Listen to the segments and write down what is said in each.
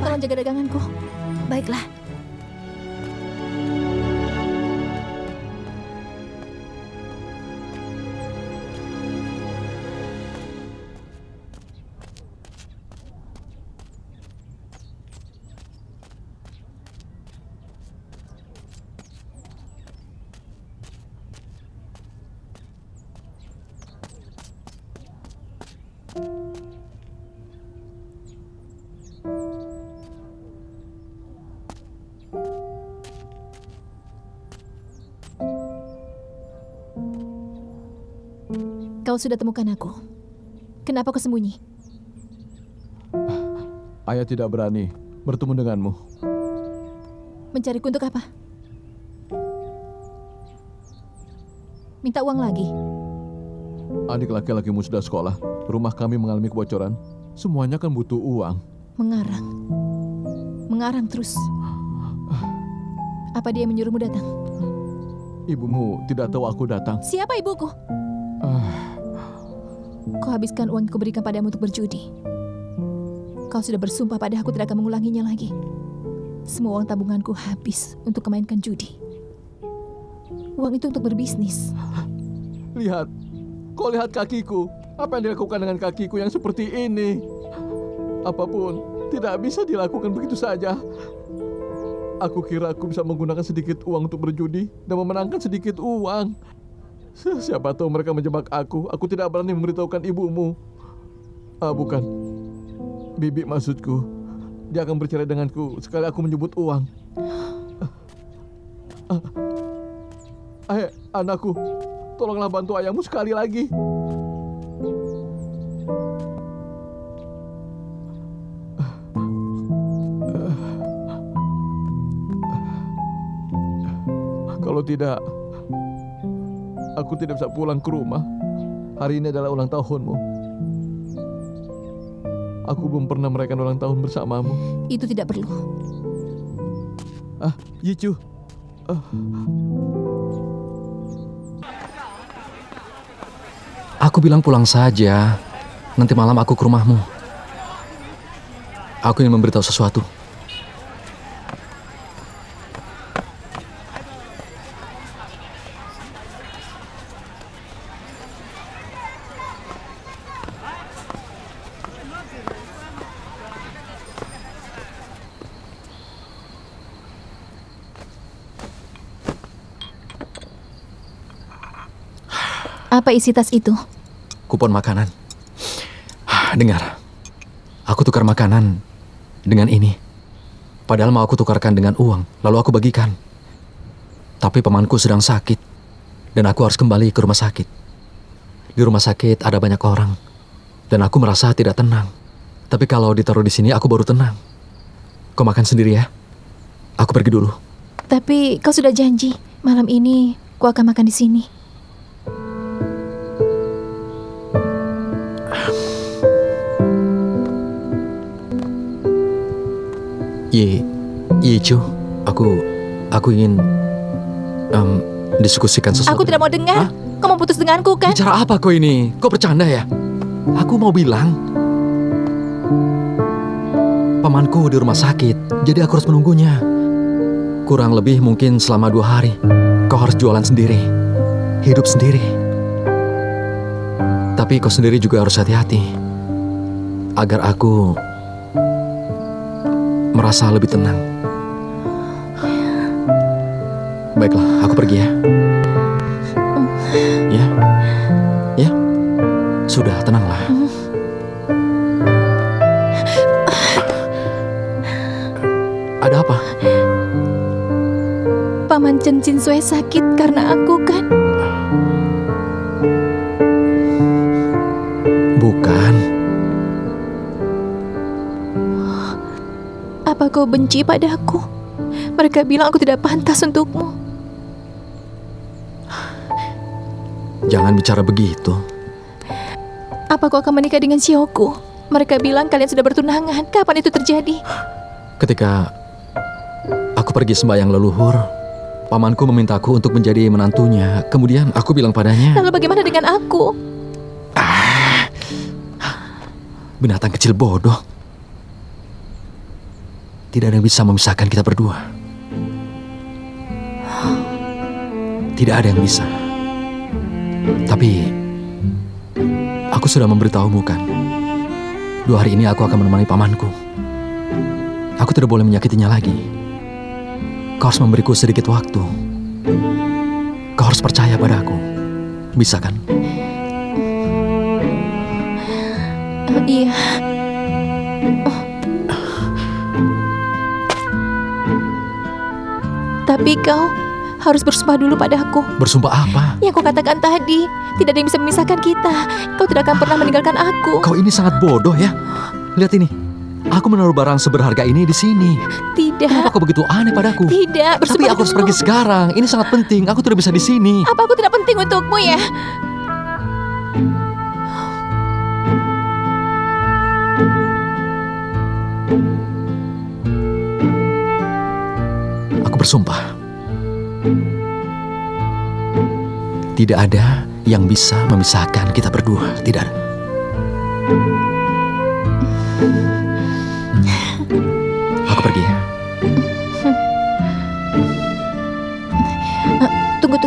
tolong jaga daganganku. Baiklah. Kau sudah temukan aku. Kenapa kau sembunyi? Ayah tidak berani bertemu denganmu. Mencariku untuk apa? Minta uang lagi? Adik laki-lakimu sudah sekolah. Rumah kami mengalami kebocoran. Semuanya kan butuh uang. Mengarang. Mengarang terus. Apa dia menyuruhmu datang? Ibumu tidak tahu aku datang. Siapa ibuku? Kau habiskan uang yang kuberikan padamu untuk berjudi. Kau sudah bersumpah pada aku tidak akan mengulanginya lagi. Semua uang tabunganku habis untuk memainkan judi. Uang itu untuk berbisnis. Lihat, kau lihat kakiku. Apa yang dilakukan dengan kakiku yang seperti ini? Apapun tidak bisa dilakukan begitu saja. Aku kira aku bisa menggunakan sedikit uang untuk berjudi dan memenangkan sedikit uang. Siapa tahu mereka menjebak aku. Aku tidak berani memberitahukan ibumu. Bukan. Bibi maksudku. Dia akan bercerai denganku sekali aku menyebut uang. Anakku. Tolonglah bantu ayahmu sekali lagi. Kalau tidak, aku tidak bisa pulang ke rumah. Hari ini adalah ulang tahunmu. Aku belum pernah merayakan ulang tahun bersamamu. Itu tidak perlu. Yicu. Aku bilang pulang saja. Nanti malam aku ke rumahmu. Aku ingin memberitahu sesuatu. Apa isi tas itu? Kupon makanan. Dengar, aku tukar makanan dengan ini. Padahal mau aku tukarkan dengan uang, lalu aku bagikan. Tapi pamanku sedang sakit, dan aku harus kembali ke rumah sakit. Di rumah sakit ada banyak orang, dan aku merasa tidak tenang. Tapi kalau ditaruh di sini, aku baru tenang. Kau makan sendiri ya. Aku pergi dulu. Tapi kau sudah janji, malam ini kau akan makan di sini. Yicu, aku ingin diskusikan sesuatu. Aku tidak mau dengar. Kau mau putus denganku kan? Bicara apa kau ini? Kau bercanda ya? Aku mau bilang, pamanku di rumah sakit, jadi aku harus menunggunya. Kurang lebih mungkin selama 2 hari. Kau harus jualan sendiri, hidup sendiri. Tapi kau sendiri juga harus hati-hati, agar aku merasa lebih tenang. Baiklah, aku pergi ya. Ya, sudah tenanglah. Ada apa? Paman Chen Jin Sui sakit karena aku kan? Bukan. Apa kau benci padaku? Mereka bilang aku tidak pantas untukmu. Jangan bicara begitu. Apa kau akan menikah dengan Xiaoku? Mereka bilang kalian sudah bertunangan. Kapan itu terjadi? Ketika aku pergi sembahyang leluhur, pamanku memintaku untuk menjadi menantunya. Kemudian aku bilang padanya, Lalu bagaimana dengan aku? binatang kecil bodoh. tidak ada yang bisa memisahkan kita berdua. Tidak ada yang bisa. Tapi aku sudah memberitahumu kan, 2 hari ini aku akan menemani pamanku. Aku tidak boleh menyakitinya lagi. Kau harus memberiku sedikit waktu. Kau harus percaya padaku. Bisa kan? Iya. Tapi kau harus bersumpah dulu padaku. Bersumpah apa? Yang kau katakan tadi, tidak ada yang bisa memisahkan kita. Kau tidak akan pernah meninggalkan aku. Kau ini sangat bodoh ya. Lihat ini. Aku menaruh barang seberharga ini di sini. Tidak. Kenapa kau begitu aneh padaku? Tidak, Tapi bersumpah aku harus dulu. pergi sekarang. Ini sangat penting. Aku tidak bisa di sini. Apa aku tidak penting untukmu ya? Aku bersumpah. Tidak ada yang bisa memisahkan kita berdua. Tidak ada. Aku pergi ya. Tunggu.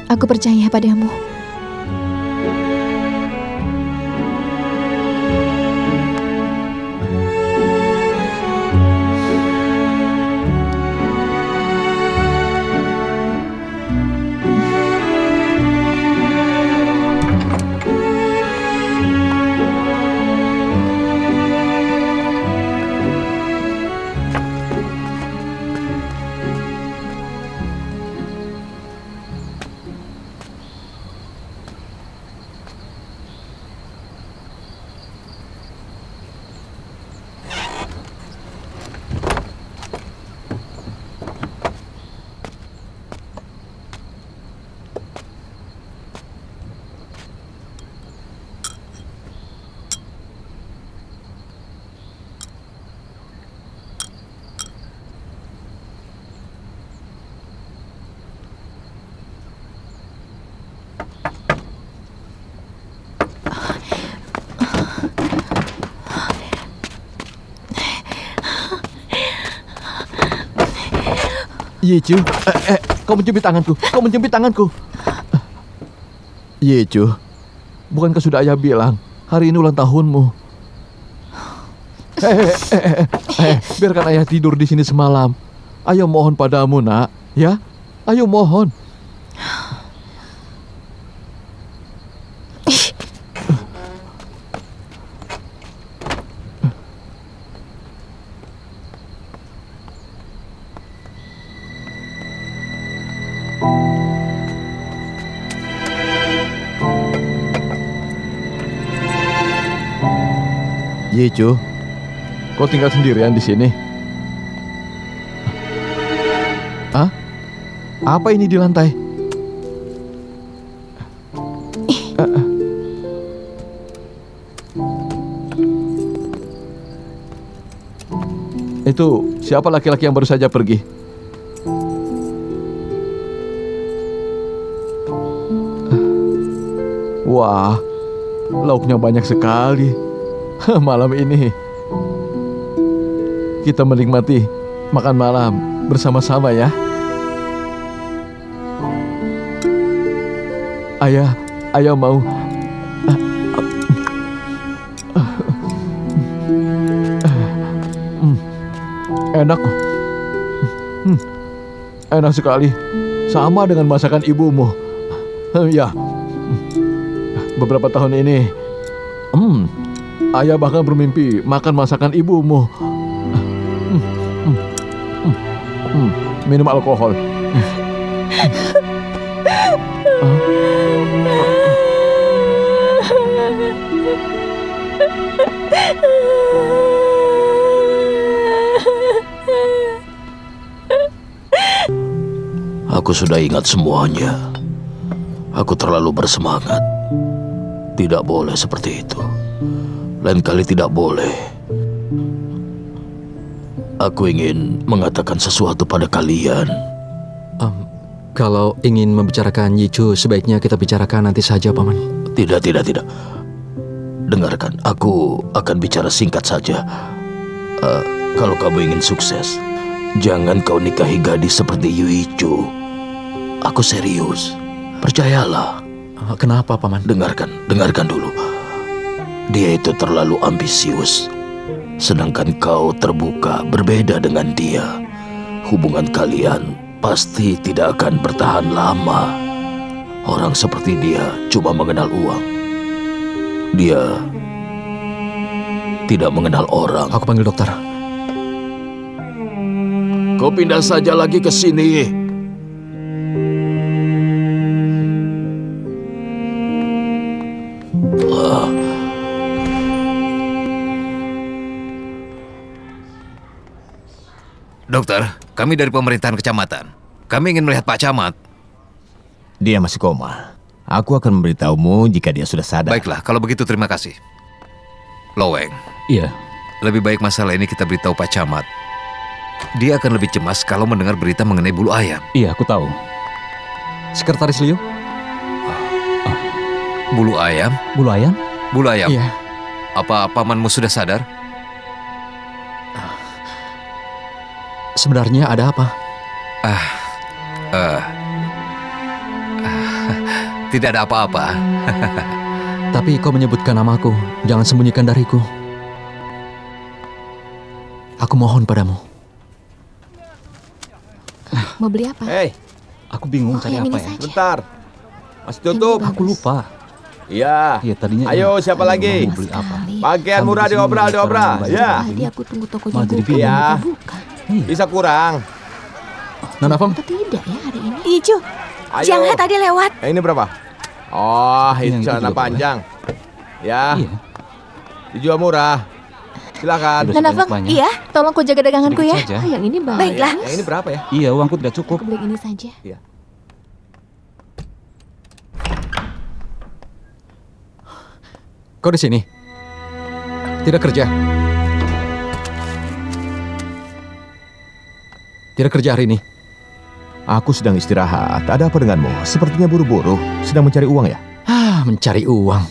Aku percaya padamu. Yecu, kau menjepit tanganku. Yecu, bukankah sudah ayah bilang hari ini ulang tahunmu? Biarkan ayah tidur di sini semalam. Ayah mohon padamu, nak, ya? Ayo mohon. Yecu, kau tinggal sendirian di sini? Hah? Apa ini di lantai? Itu siapa laki-laki yang baru saja pergi? Wah, lauknya banyak sekali. Malam ini kita menikmati makan malam bersama-sama ya. Ayah mau enak. Enak sekali. Sama dengan masakan ibumu. Ya. Beberapa tahun ini ayah bahkan bermimpi makan masakan ibumu. Minum alkohol. Aku sudah ingat semuanya. Aku terlalu bersemangat. Tidak boleh seperti itu. Lain kali tidak boleh. Aku ingin mengatakan sesuatu pada kalian. Kalau ingin membicarakan Yichu, sebaiknya kita bicarakan nanti saja, Paman. Tidak. Dengarkan, aku akan bicara singkat saja. Kalau kamu ingin sukses, jangan kau nikahi gadis seperti Yuichu. Aku serius. Percayalah. Kenapa, Paman? Dengarkan dulu. Dia itu terlalu ambisius. Sedangkan kau terbuka, berbeda dengan dia. Hubungan kalian pasti tidak akan bertahan lama. Orang seperti dia cuma mengenal uang. Dia tidak mengenal orang. Aku panggil dokter. Kau pindah saja lagi ke sini. Dokter, kami dari pemerintahan kecamatan. Kami ingin melihat Pak Camat. Dia masih koma. Aku akan memberitahumu jika dia sudah sadar. Baiklah, kalau begitu terima kasih. Loweng, Iya. lebih baik masalah ini kita beritahu Pak Camat. Dia akan lebih cemas kalau mendengar berita mengenai bulu ayam. Iya, aku tahu. Sekretaris Liu? Bulu ayam? Bulu ayam? Bulu ayam. Iya. Apa pamanmu sudah sadar? Sebenarnya ada apa? Tidak ada apa-apa. Tapi kau menyebutkan namaku. Jangan sembunyikan dariku. Aku mohon padamu. Mau beli apa? Hei, Aku bingung cari yang apa ini ya. saja. bentar. Masih Ini tutup. bagus. Aku lupa. Iya. Iya tadinya. Ayo, siapa lagi? Mau beli apa? Sekali. Pakaian Sambil murah di sini diobral. sekarang Ya, Tadi aku tunggu tokonya Malah jadi buka. bingung. Iya. Buka. bisa kurang. Nona Fam, Atau tidak ya hari ini? Ijo, Ayo. jangan tadi lewat. Ini berapa? Oh, Yang itu itu celana juga panjang. Ya, Iya. dijual murah. Silakan. Udah Nona sebanyak Fang, banyak. Iya, tolong kau jaga daganganku ya. Sedikit saja. Ah, yang ini baik. baiklah. Yang ini berapa ya? Iya, uangku tidak cukup. Aku beli yang ini saja. kau di sini? Tidak kerja? Tidak kerja hari ini? Aku sedang istirahat. Ada apa denganmu? Sepertinya buru-buru. Sedang mencari uang ya? Mencari uang.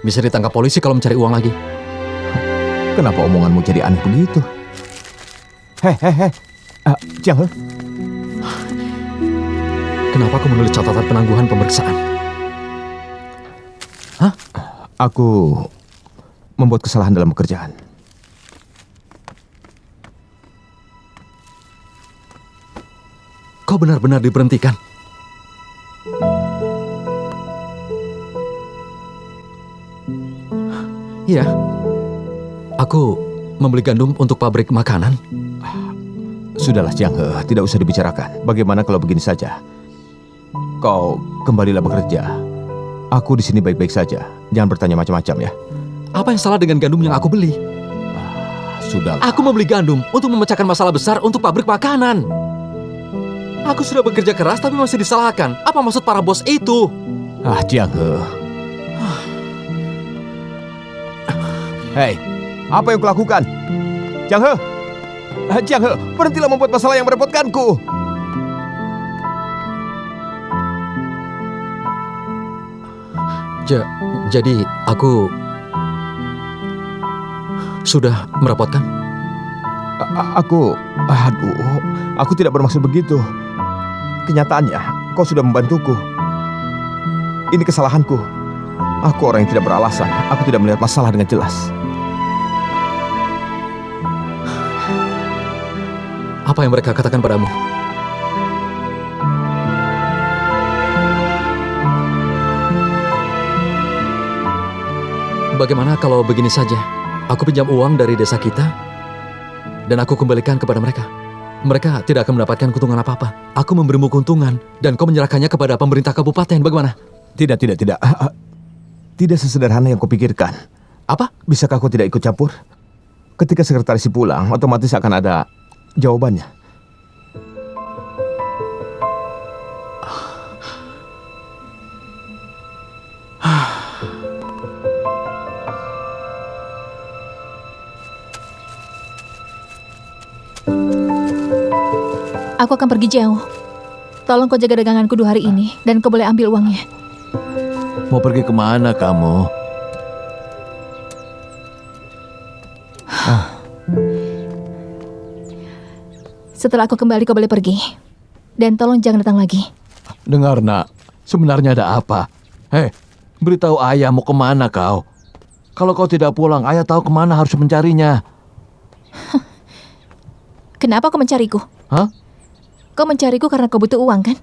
Bisa ditangkap polisi kalau mencari uang lagi. Kenapa omonganmu jadi aneh begitu? Hei. Jiang He, Kenapa aku menulis catatan penangguhan pemeriksaan? aku membuat kesalahan dalam pekerjaan. Kau benar-benar diberhentikan? Iya. Aku membeli gandum untuk pabrik makanan. Sudahlah Jiang He, tidak usah dibicarakan. Bagaimana kalau begini saja? Kau kembalilah bekerja. Aku di sini baik-baik saja. Jangan bertanya macam-macam ya. Apa yang salah dengan gandum yang aku beli? Sudah. Aku membeli gandum untuk memecahkan masalah besar untuk pabrik makanan. Aku sudah bekerja keras tapi masih disalahkan. Apa maksud para bos itu? Jiang He. Hei, apa yang kulakukan? Jiang He. Jiang He, berhentilah membuat masalah yang merepotkanku. Jadi aku sudah merepotkan? Aku tidak bermaksud begitu. Kenyataannya, kau sudah membantuku. Ini kesalahanku. Aku orang yang tidak beralasan. Aku tidak melihat masalah dengan jelas. Apa yang mereka katakan padamu? Bagaimana kalau begini saja? Aku pinjam uang dari desa kita dan aku kembalikan kepada mereka. Mereka tidak akan mendapatkan keuntungan apa-apa. Aku memberimu keuntungan dan kau menyerahkannya kepada pemerintah kabupaten. Bagaimana? Tidak. Tidak sesederhana yang kau pikirkan. Apa? Bisakah kau tidak ikut campur? Ketika sekretaris pulang, otomatis akan ada jawabannya. Aku akan pergi jauh. Tolong kau jaga daganganku 2 hari ini dan kau boleh ambil uangnya. Mau pergi kemana kamu? Setelah aku kembali kau boleh pergi. Dan tolong jangan datang lagi. Dengar nak, sebenarnya ada apa? Hei, beritahu ayah mau kemana kau. Kalau kau tidak pulang, ayah tahu kemana harus mencarinya. Kenapa kau mencariku? Hah? Kau mencariku karena kau butuh uang kan?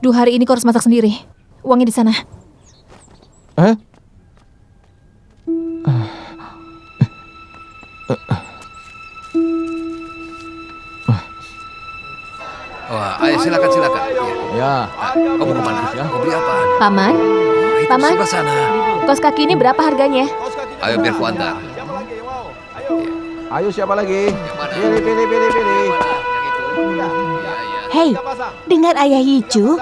Dua hari ini kau harus masak sendiri. Uangnya di sana. Wah, ayo silakan. Ya, Kamu mau kemana? Mau beli apa? Paman, Itu Paman. sebelah sana. kaos kaki ini berapa harganya? Ayo biar ku antar. ayo siapa lagi? Yang mana? Pilih. Yang itu. Ya. Hei, dengar Ayah Yicu,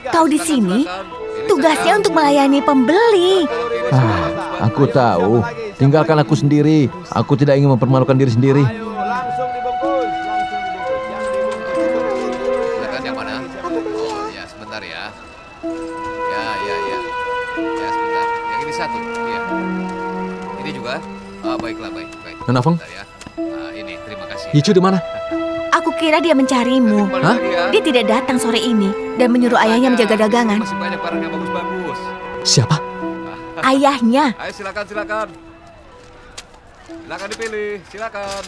kau di sini tugasnya untuk melayani pembeli. Aku tahu. Tinggalkan aku sendiri. Aku tidak ingin mempermalukan diri sendiri. Silakan yang mana? Oh ya, sebentar ya. Ya. Ya, sebentar. Yang ini satu. Ya. Ini juga. Oh, baiklah, baik. Nona Feng, Sebentar ya. Ini, terima kasih. Yicu di mana? Aku kira dia mencarimu. Kembali lagi ya. Dia tidak datang sore ini dan menyuruh ayahnya menjaga dagangan. Masih banyak barang yang bagus-bagus. Siapa? Ayahnya. Ayo silakan. Silakan dipilih, silakan.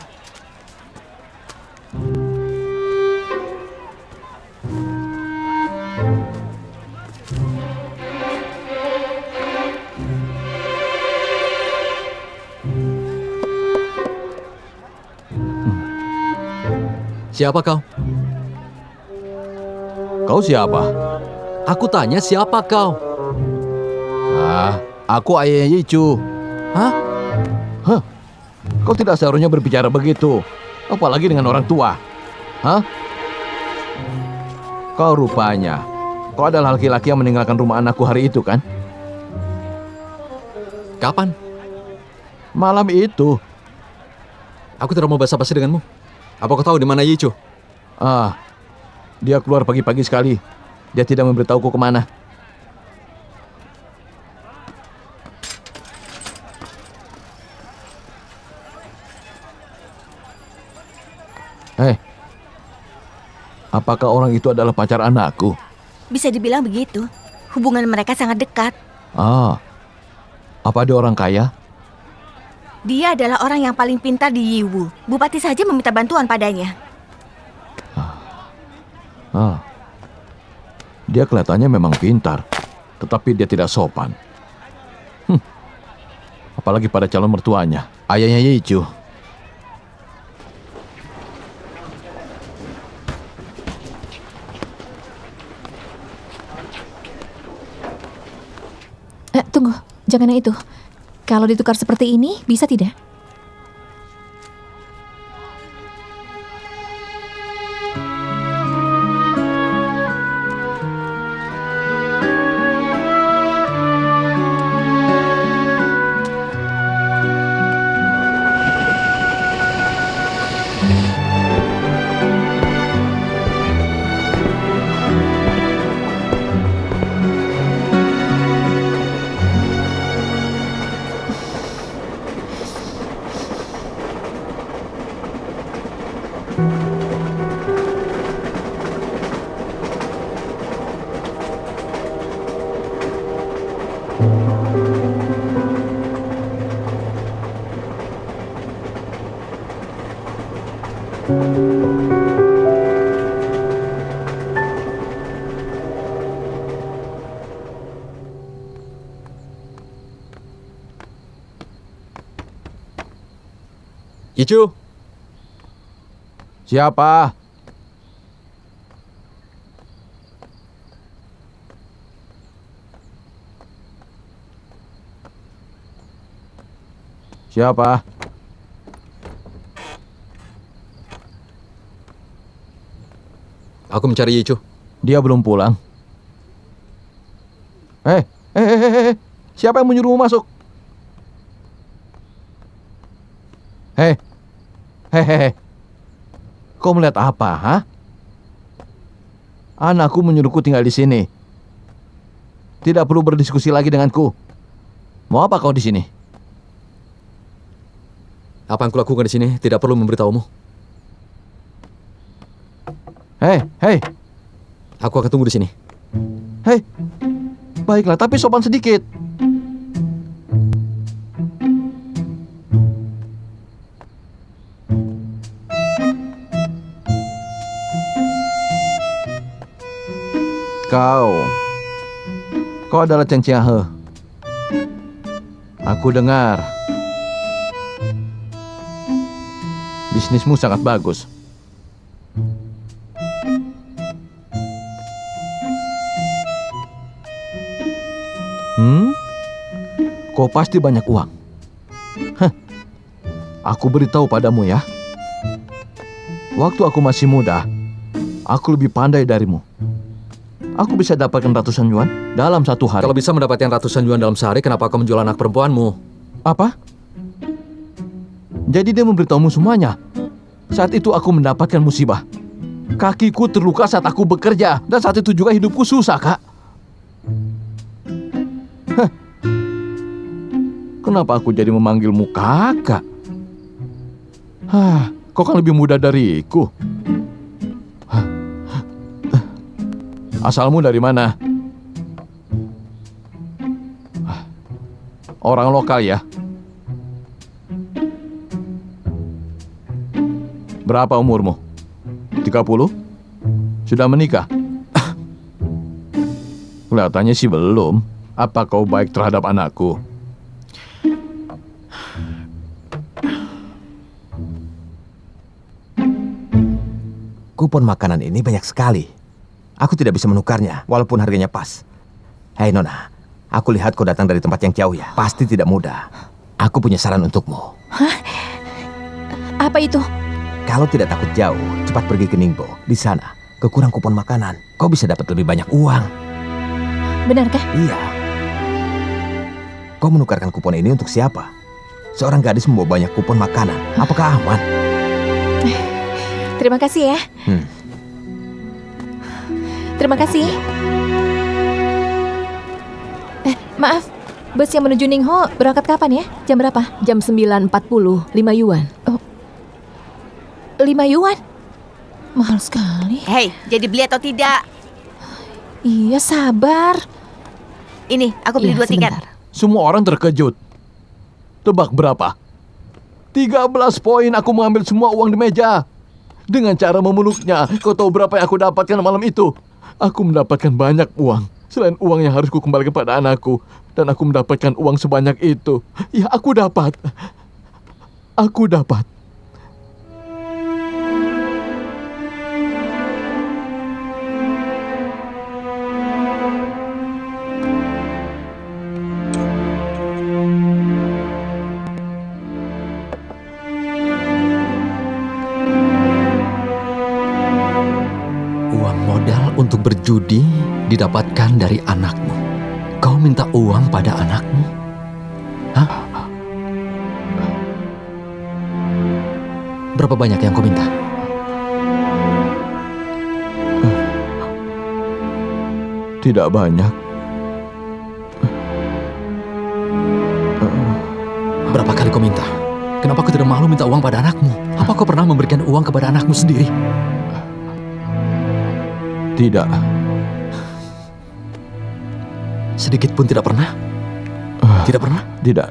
Siapa kau? Kau siapa? Aku tanya siapa kau? Aku ayahnya Yicu. Hah? Kau tidak seharusnya berbicara begitu. Apalagi dengan orang tua. Hah? Kau rupanya. Kau adalah laki-laki yang meninggalkan rumah anakku hari itu kan? Kapan? Malam itu. Aku tidak mau basa-basi denganmu. Apa kau tahu di mana Yicu? Dia keluar pagi-pagi sekali. Dia tidak memberitahuku kemana. Apakah orang itu adalah pacar anakku? Bisa dibilang begitu. Hubungan mereka sangat dekat. Apa dia orang kaya? Dia adalah orang yang paling pintar di Yiwu. Bupati saja meminta bantuan padanya. Dia kelihatannya memang pintar, tetapi dia tidak sopan. Apalagi pada calon mertuanya, ayahnya Yicu. Tunggu, jangan yang itu. Kalau ditukar seperti ini, bisa tidak? Yicu, Siapa? Siapa? aku mencari Yicu. Dia belum pulang. Siapa yang menyuruhmu masuk? Hei, hehehe. Kau melihat apa, ha? Anakku menyuruhku tinggal di sini. Tidak perlu berdiskusi lagi denganku. Mau apa kau di sini? Apa yang kulakukan di sini tidak perlu memberitahumu. Hei, Aku akan tunggu di sini. hei. Baiklah, tapi sopan sedikit. Kau adalah Cheng Chiahe. Aku dengar bisnismu sangat bagus. Kau pasti banyak uang. Hah. Aku beritahu padamu ya. Waktu aku masih muda, aku lebih pandai darimu. Aku bisa dapatkan ratusan yuan dalam satu hari. Kalau bisa mendapatkan ratusan yuan dalam sehari, kenapa kau menjual anak perempuanmu? Apa? Jadi dia memberitahumu semuanya. Saat itu aku mendapatkan musibah. Kakiku terluka saat aku bekerja. Dan saat itu juga hidupku susah, Kak. Hah. Kenapa aku jadi memanggilmu kakak? Kau kan lebih muda dariku. Asalmu dari mana? Orang lokal ya? Berapa umurmu? 30? Sudah menikah? Kelihatannya sih belum. Apa kau baik terhadap anakku? Kupon makanan ini banyak sekali. Aku tidak bisa menukarnya, walaupun harganya pas. Hei Nona, aku lihat kau datang dari tempat yang jauh ya. Pasti tidak mudah. Aku punya saran untukmu. Hah? Apa itu? Kalau tidak takut jauh, cepat pergi ke Ningbo. Di sana, kekurang kupon makanan. Kau bisa dapat lebih banyak uang. Benarkah? Iya. Kau menukarkan kupon ini untuk siapa? Seorang gadis membawa banyak kupon makanan. Apakah aman? Terima kasih ya. Terima kasih. Maaf, bus yang menuju Ningho berangkat kapan ya? Jam berapa? Jam 9.40, 5 yuan. 5 yuan? Mahal sekali. Hei, jadi beli atau tidak? Iya, sabar. Ini, aku beli 2 tiket. sebentar. Semua orang terkejut. Tebak berapa? 13 poin aku mengambil semua uang di meja. Dengan cara memeluknya, kau tahu berapa yang aku dapatkan malam itu? Aku mendapatkan banyak uang. Selain uang yang harus kukembalikan pada anakku. Dan aku mendapatkan uang sebanyak itu. Ya, aku dapat. Aku dapat. Untuk berjudi didapatkan dari anakmu. Kau minta uang pada anakmu? Hah? Berapa banyak yang kau minta? Tidak banyak. Berapa kali kau minta? Kenapa kau tidak malu minta uang pada anakmu? Apa kau pernah memberikan uang kepada anakmu sendiri? Tidak. Sedikit pun tidak pernah? Tidak pernah? Tidak.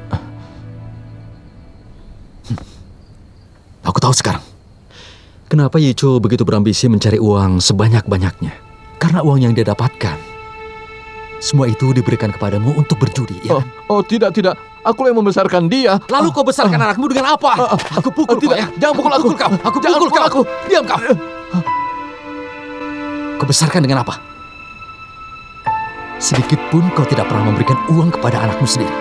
Aku tahu sekarang. Kenapa Yicho begitu berambisi mencari uang sebanyak-banyaknya? Karena uang yang dia dapatkan, semua itu diberikan kepadamu untuk berjudi, ya? Oh, tidak. Aku yang membesarkan dia. Lalu kau besarkan anakmu dengan apa? Aku pukul kau, ya? Jangan pukul aku. Aku Jangan pukul kau. aku. Diam kau. Kau besarkan dengan apa? Sedikit pun kau tidak pernah memberikan uang kepada anakmu sendiri.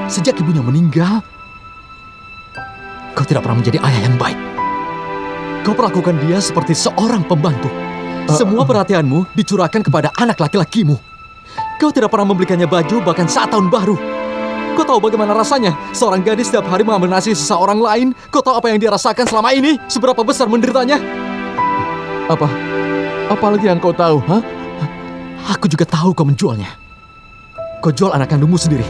Sejak ibunya meninggal, kau tidak pernah menjadi ayah yang baik. Kau perlakukan dia seperti seorang pembantu. Semua perhatianmu dicurahkan kepada anak laki-lakimu. Kau tidak pernah membelikannya baju bahkan saat tahun baru. Kau tahu bagaimana rasanya? Seorang gadis setiap hari mengambil nasi seseorang lain. Kau tahu apa yang dia rasakan selama ini? Seberapa besar menderitanya? Apa? Apalagi yang kau tahu, ha? Aku juga tahu kau menjualnya. Kau jual anak kandungmu sendiri.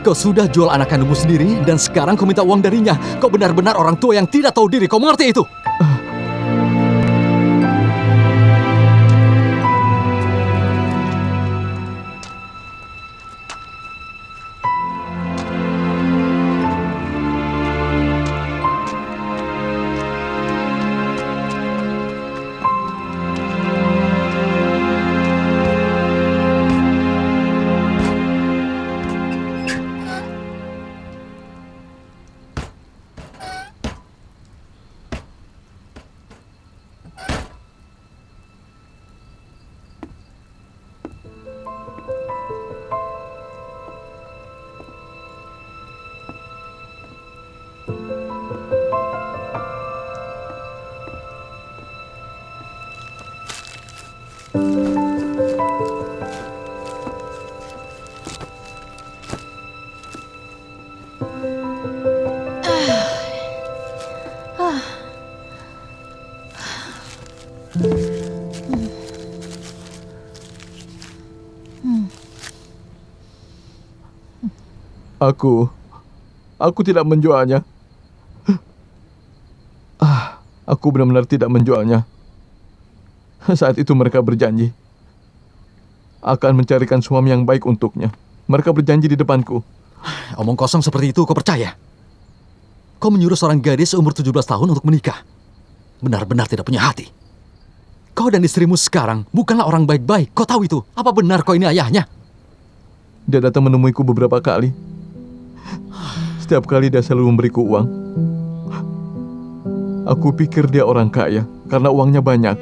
Kau sudah jual anak kandungmu sendiri dan sekarang kau minta uang darinya. Kau benar-benar orang tua yang tidak tahu diri. Kau mengerti itu? Aku tidak menjualnya. Aku benar-benar tidak menjualnya. Saat itu mereka berjanji akan mencarikan suami yang baik untuknya. Mereka berjanji di depanku. Omong kosong seperti itu kau percaya? Kau menyuruh seorang gadis seumur 17 tahun untuk menikah. Benar-benar tidak punya hati. Kau dan istrimu sekarang bukanlah orang baik-baik. Kau tahu itu? Apa benar kau ini ayahnya? Dia datang menemuiku beberapa kali. Setiap kali dia selalu memberiku uang. Aku pikir dia orang kaya karena uangnya banyak.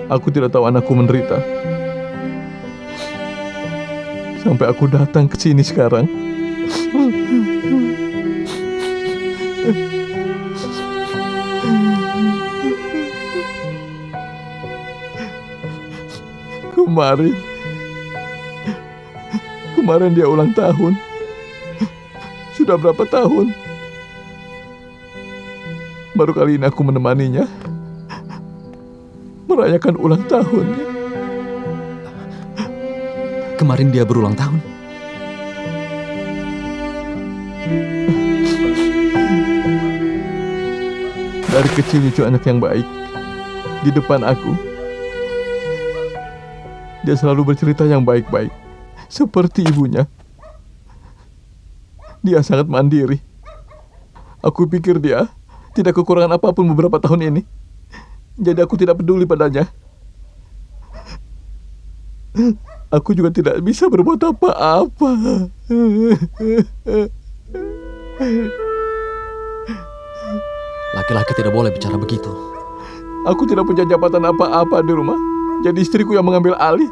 Aku tidak tahu anakku menderita. Sampai aku datang ke sini sekarang. Kemarin dia ulang tahun. Sudah berapa tahun? Baru kali ini aku menemaninya merayakan ulang tahunnya. Kemarin dia berulang tahun. Dari kecil lucu anak yang baik. Di depan aku dia selalu bercerita yang baik-baik, seperti ibunya. Dia sangat mandiri. Aku pikir dia tidak kekurangan apapun beberapa tahun ini. Jadi aku tidak peduli padanya. Aku juga tidak bisa berbuat apa-apa. Laki-laki tidak boleh bicara begitu. Aku tidak punya jabatan apa-apa di rumah. Jadi istriku yang mengambil alih.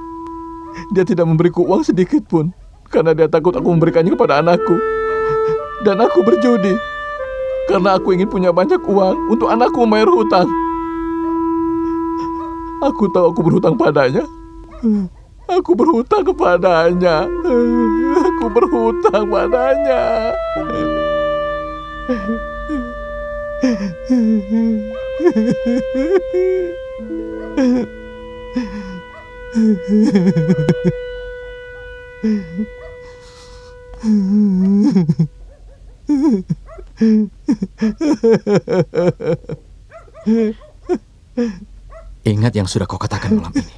Dia tidak memberiku uang sedikit pun. Karena dia takut aku memberikannya kepada anakku. Dan aku berjudi. Karena aku ingin punya banyak uang untuk anakku membayar hutang. Aku tahu aku berhutang padanya. Aku berhutang kepadanya. Aku berhutang padanya. Ingat yang sudah kau katakan malam ini.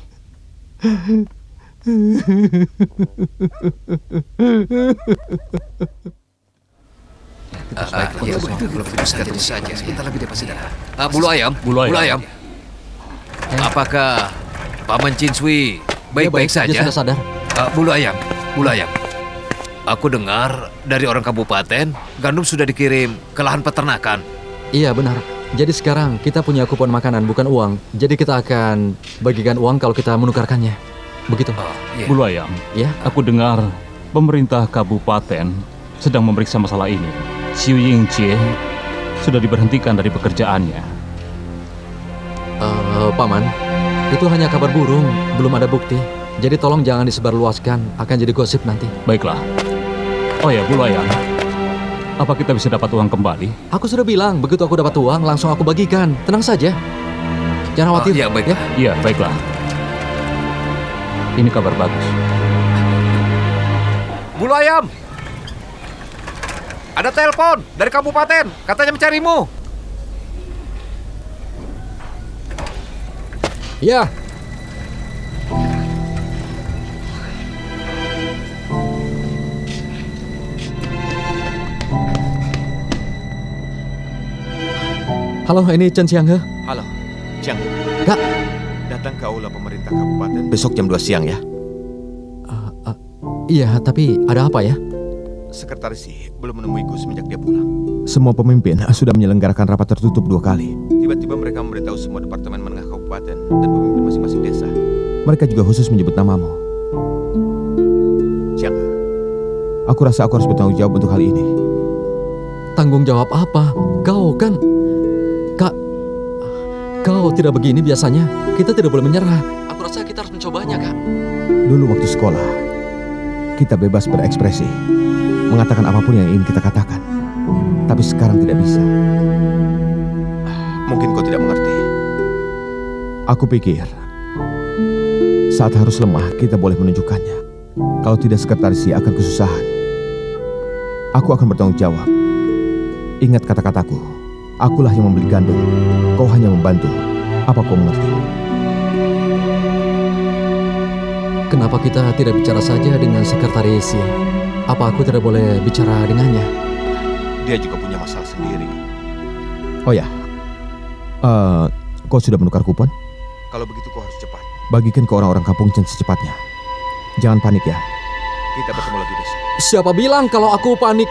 Ya, belum sekarang saja. Sebentar lagi dia pasti datang. Bulu ayam. Apakah Paman Cinsui baik-baik saja? Dia sudah sadar. Bulu ayam. Aku dengar dari orang kabupaten, gandum sudah dikirim ke lahan peternakan. Iya, benar. Jadi sekarang kita punya kupon makanan, bukan uang. Jadi kita akan bagikan uang kalau kita menukarkannya. Begitu. Iya. Bulu ayam, Ya, aku dengar pemerintah kabupaten sedang memeriksa masalah ini. Xiu Yingjie sudah diberhentikan dari pekerjaannya. Paman, itu hanya kabar burung, belum ada bukti. Jadi tolong jangan disebarluaskan, akan jadi gosip nanti. Baiklah. Oh ya, Bu Layang. Apa kita bisa dapat uang kembali? Aku sudah bilang, begitu aku dapat uang, langsung aku bagikan. Tenang saja. Jangan khawatir. Ya, baiklah. Iya, baiklah. Ini kabar bagus. Bulu ayam! Ada telepon dari kabupaten, katanya mencarimu. Ya. Halo, ini Chen Xianghe. Halo, Chiang. Kak. Datang ke aula pemerintah kabupaten besok jam 2 siang ya. Iya, tapi ada apa ya? Sekretaris sih belum menemuiku semenjak dia pulang. Semua pemimpin sudah menyelenggarakan rapat tertutup 2 kali. Tiba-tiba mereka memberitahu semua departemen menengah kabupaten dan pemimpin masing-masing desa. Mereka juga khusus menyebut namamu. Chiang, aku rasa aku harus bertanggung jawab untuk hal ini. Tanggung jawab apa? Kau kan... Kau tidak begini biasanya. Kita tidak boleh menyerah. Aku rasa kita harus mencobanya, Kak. Dulu waktu sekolah, kita bebas berekspresi, mengatakan apapun yang ingin kita katakan. Tapi sekarang tidak bisa. Mungkin kau tidak mengerti. Aku pikir, saat harus lemah, kita boleh menunjukkannya. Kalau tidak, sekretaris akan kesusahan. Aku akan bertanggung jawab. Ingat kata-kataku. Akulah yang membeli gandum. Kau hanya membantu. Apa kau mengerti? Kenapa kita tidak bicara saja dengan sekretaris? Apa aku tidak boleh bicara dengannya? Dia juga punya masalah sendiri. Oh ya, kau sudah menukar kupon? Kalau begitu kau harus cepat. Bagikan ke orang-orang kampung Chen secepatnya. Jangan panik ya. Kita bertemu lagi besok. Siapa bilang kalau aku panik?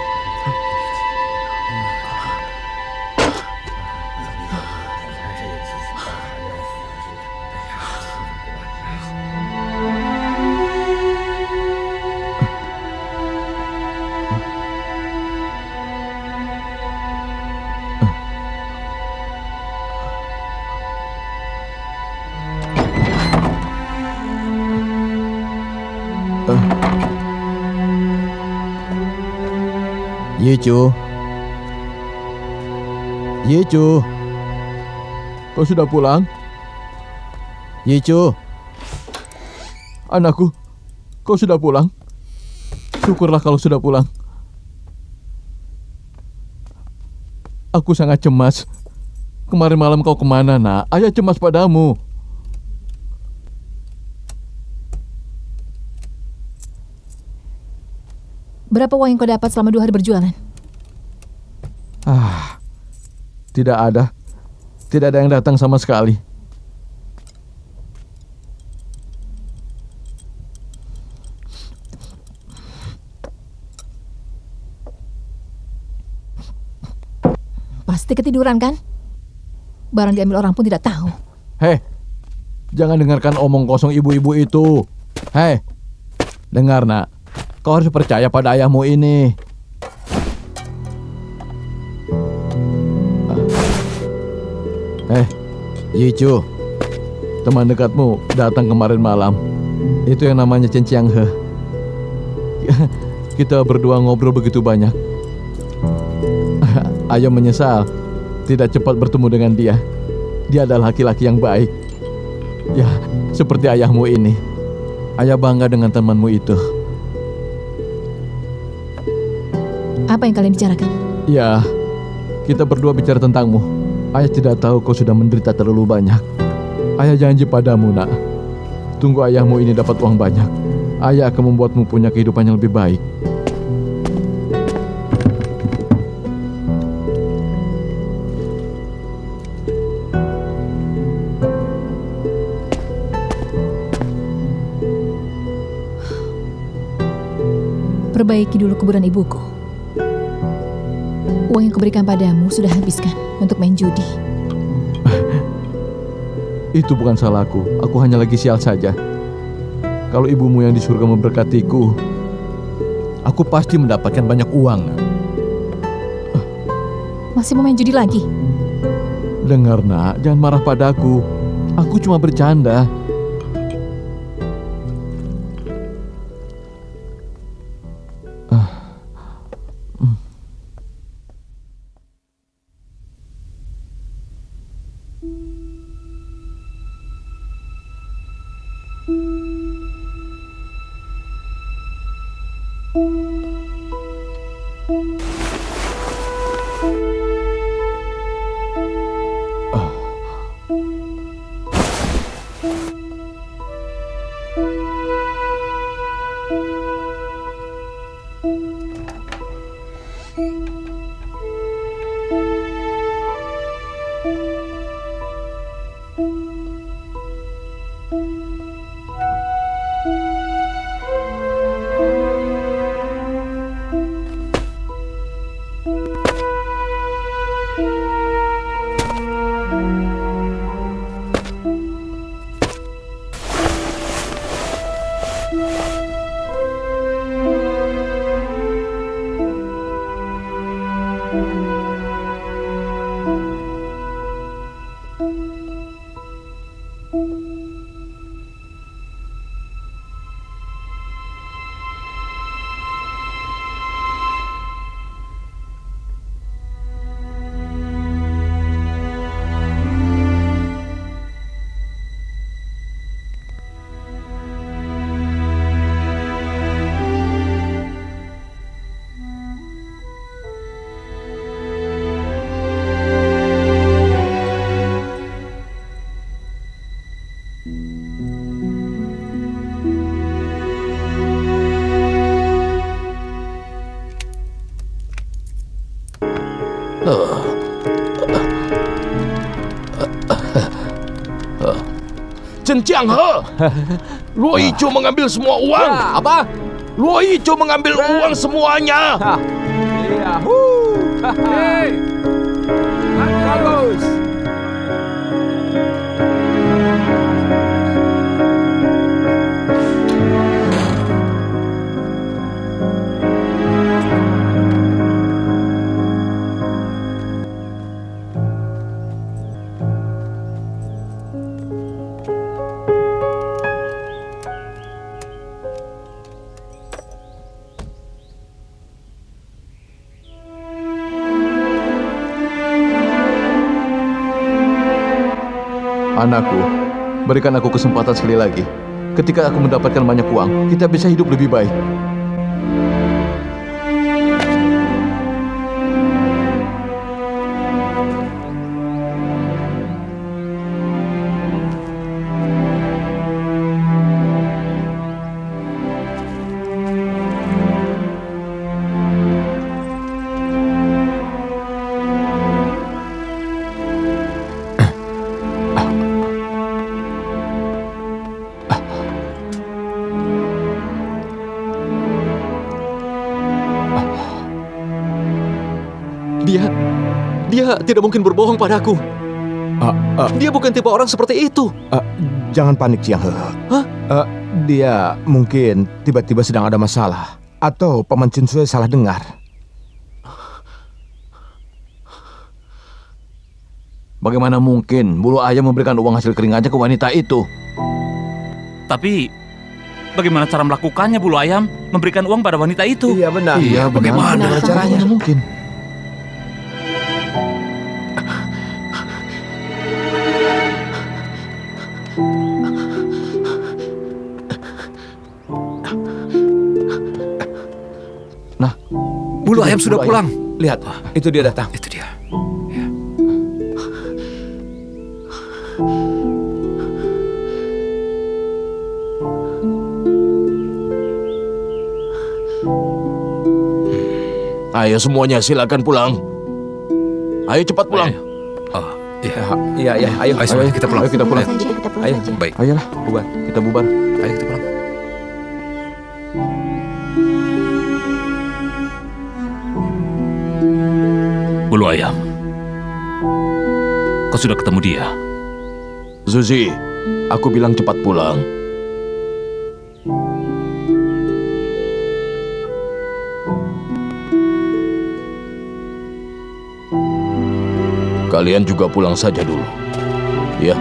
Yicu, kau sudah pulang? Yicu, Anakku, kau sudah pulang? Syukurlah kalau sudah pulang. Aku sangat cemas. Kemarin malam kau kemana, nak? Ayah cemas padamu. Berapa uang yang kau dapat selama 2 hari berjualan? Tidak ada. Tidak ada yang datang sama sekali. Pasti ketiduran kan? Barang diambil orang pun tidak tahu. Hei, jangan dengarkan omong kosong ibu-ibu itu. Hei, dengar nak. Kau harus percaya pada ayahmu ini. Yicu, teman dekatmu datang kemarin malam. Itu yang namanya Chen Xianghe. Kita berdua ngobrol begitu banyak. Ayah menyesal tidak cepat bertemu dengan dia. Dia adalah laki-laki yang baik. Ya, seperti ayahmu ini. Ayah bangga dengan temanmu itu. Apa yang kalian bicarakan? Ya, kita berdua bicara tentangmu. Ayah tidak tahu kau sudah menderita terlalu banyak. Ayah janji padamu, nak. Tunggu ayahmu ini dapat uang banyak. Ayah akan membuatmu punya kehidupan yang lebih baik. Perbaiki dulu kuburan ibuku. Uang yang kuberikan padamu sudah habiskan untuk main judi. Itu bukan salahku. Aku hanya lagi sial saja. Kalau ibumu yang di surga memberkatiku, aku pasti mendapatkan banyak uang. Masih mau main judi lagi? Dengar, nak, jangan marah padaku. Aku cuma bercanda. Chen Jianghe, Luo Yichu mengambil semua uang. Apa? Luo Yichu mengambil uang semuanya. Bagus. Anakku, berikan aku kesempatan sekali lagi. Ketika aku mendapatkan banyak uang, kita bisa hidup lebih baik. Dia tidak mungkin berbohong padaku. Dia bukan tipe orang seperti itu. Jangan panik, Jianghe. Hah? Dia mungkin tiba-tiba sedang ada masalah. Atau Paman Chunsui salah dengar. Bagaimana mungkin bulu ayam memberikan uang hasil keringatnya ke wanita itu? Tapi bagaimana cara melakukannya, Bulu Ayam? Memberikan uang pada wanita itu? Iya benar. Iya, bagaimana caranya? Bagaimana mungkin? Nah, Bulu Ayam sudah pulang. lihat, itu dia datang. Itu dia. Ayo semuanya silakan pulang. Ayo cepat pulang. Oh, iya. Iya, iya, ayo. Ayo, semuanya kita pulang. Ayo kita pulang. Saja kita pulang Ayo. saja. Baik. Ayolah, bubar. Kita bubar. Ayo kita pulang. Bulu Ayam, kau sudah ketemu dia? Zuzi, aku bilang cepat pulang. Kalian juga pulang saja dulu. Ya.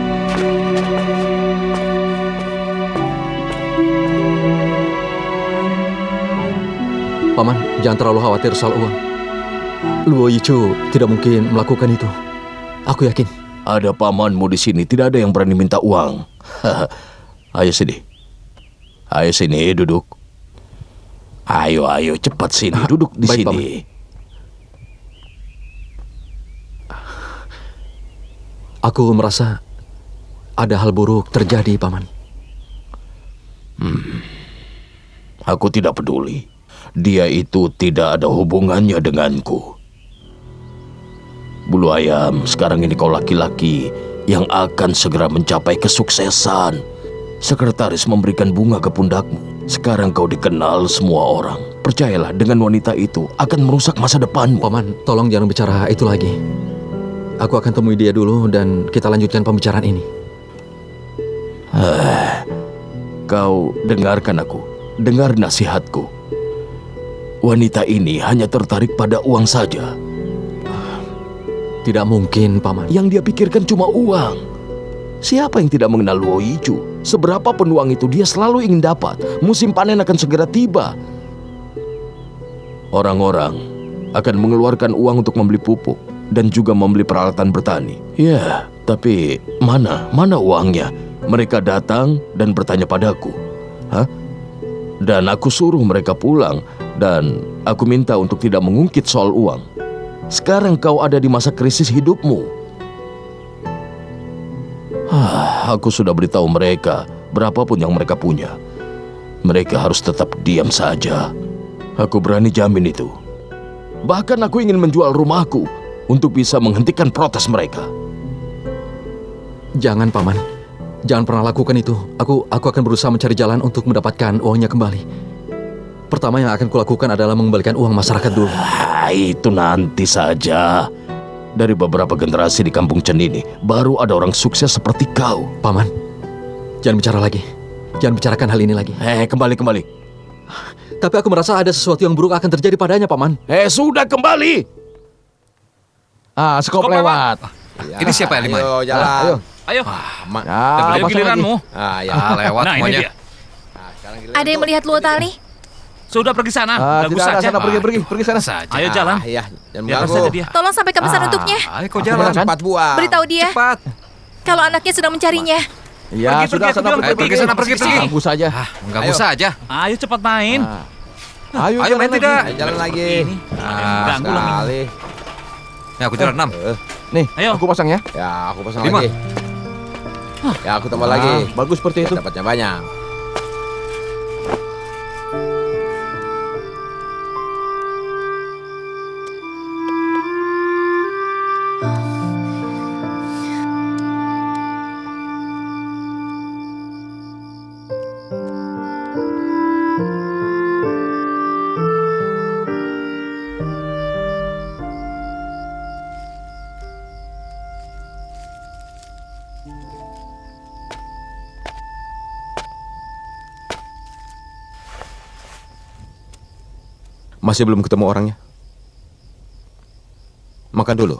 Paman, jangan terlalu khawatir soal uang. Luo Yichu tidak mungkin melakukan itu. Aku yakin. Ada pamanmu di sini, tidak ada yang berani minta uang. Ayo sini. Ayo sini, duduk. Ayo, cepat sini, duduk di Baik, sini. Aku merasa ada hal buruk terjadi, Paman. Aku tidak peduli. Dia itu tidak ada hubungannya denganku. Bulu Ayam, sekarang ini kau laki-laki yang akan segera mencapai kesuksesan. Sekretaris memberikan bunga ke pundakmu. Sekarang kau dikenal semua orang. Percayalah, dengan wanita itu akan merusak masa depanmu. Paman, tolong jangan bicara itu lagi. Aku akan temui dia dulu dan kita lanjutkan pembicaraan ini. Kau dengarkan aku. Dengar nasihatku. Wanita ini hanya tertarik pada uang saja. Tidak mungkin, Paman. Yang dia pikirkan cuma uang. Siapa yang tidak mengenal Luo Yichu? Seberapa pun uang itu dia selalu ingin dapat. Musim panen akan segera tiba. Orang-orang akan mengeluarkan uang untuk membeli pupuk dan juga membeli peralatan bertani. Ya, tapi mana uangnya? Mereka datang dan bertanya padaku. Hah? Dan aku suruh mereka pulang dan aku minta untuk tidak mengungkit soal uang. Sekarang kau ada di masa krisis hidupmu. Aku sudah beritahu mereka berapapun yang mereka punya. Mereka harus tetap diam saja. Aku berani jamin itu. Bahkan aku ingin menjual rumahku untuk bisa menghentikan protes mereka. Jangan, Paman. Jangan pernah lakukan itu. Aku akan berusaha mencari jalan untuk mendapatkan uangnya kembali. Pertama yang akan kulakukan adalah mengembalikan uang masyarakat dulu. Itu nanti saja. Dari beberapa generasi di kampung Chen ini, baru ada orang sukses seperti kau. Paman, jangan bicara lagi. Jangan bicarakan hal ini lagi. Kembali. Tapi aku merasa ada sesuatu yang buruk akan terjadi padanya, Paman. Sudah kembali. Skop lewat. Ini siapa yang lima? Ayo, jalan. Ayo. Ayo Giliranmu. Lewat Nah, ini dia. Ada yang melihat Luo Tali? Sudah pergi sana. Ganggu tidak ada saja. sana, pergi sana. Saja. Ayo jalan. Iya, jangan Biarkan mengganggu. saja dia. Tolong sampaikan pesan untuknya. Ayo kau jalan. Cepat buang. Beritahu dia Cepat. kalau anaknya sedang mencarinya. Ya, Pergi, sudah pergi, sana pergi, pergi sana, pergi. Ganggu saja. Mengganggu Ayo. saja. Ayo cepat main. Ayo Ayo main jalan tidak? Ayo, jalan lagi. Ganggu lah. Sekali. Ya, aku jalan 6. Nih, Ayo. aku pasang ya. Ya, aku pasang 5. lagi. Ya, aku tambah lagi. Bagus seperti itu. Biar dapatnya banyak. Masih belum ketemu orangnya? Makan dulu.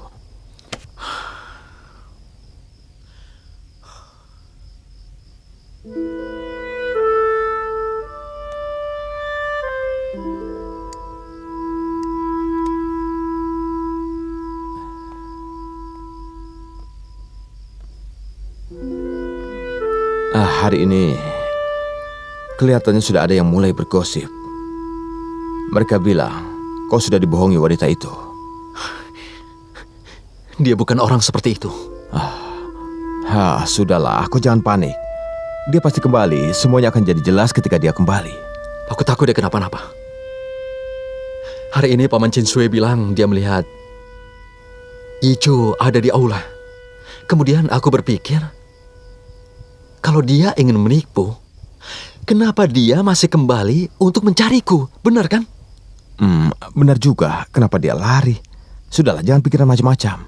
Hari ini kelihatannya sudah ada yang mulai bergosip. Mereka bilang, kau sudah dibohongi wanita itu. Dia bukan orang seperti itu. Sudahlah, kau jangan panik. Dia pasti kembali, semuanya akan jadi jelas ketika dia kembali. Aku takut dia kenapa-napa. Hari ini Paman Chin Sui bilang dia melihat Yichu ada di aula. Kemudian aku berpikir, kalau dia ingin menipu, kenapa dia masih kembali untuk mencariku? Benar kan? Benar juga, kenapa dia lari? Sudahlah, jangan pikiran macam-macam.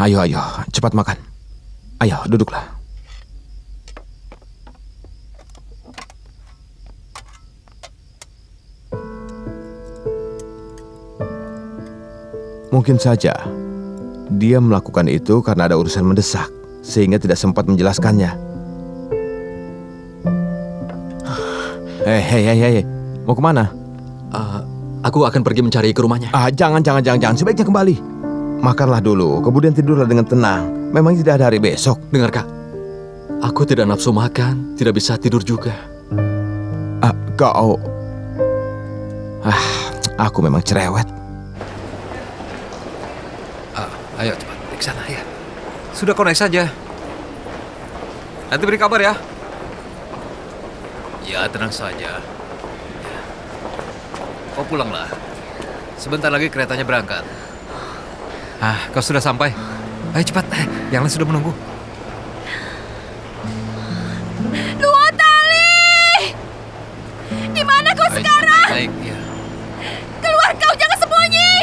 Ayo, cepat makan. Ayo, duduklah. Mungkin saja dia melakukan itu karena ada urusan mendesak, sehingga tidak sempat menjelaskannya. Hei, mau kemana? Aku akan pergi mencari ke rumahnya. Jangan, sebaiknya kembali. Makanlah dulu, kemudian tidurlah dengan tenang. Memang tidak ada hari besok. Dengar, Kak. Aku tidak nafsu makan, tidak bisa tidur juga. Kau... aku memang cerewet. Ayo cepat naik ke sana ya. Sudah kau naik saja. Nanti beri kabar ya. Ya tenang saja. Ya. Kau pulanglah. Sebentar lagi keretanya berangkat. Kau sudah sampai. Ayo cepat. Yang lain sudah menunggu. Luo Tali! Di mana kau Ayo, sekarang? cepat, naik. Ya. Keluar kau, jangan sembunyi!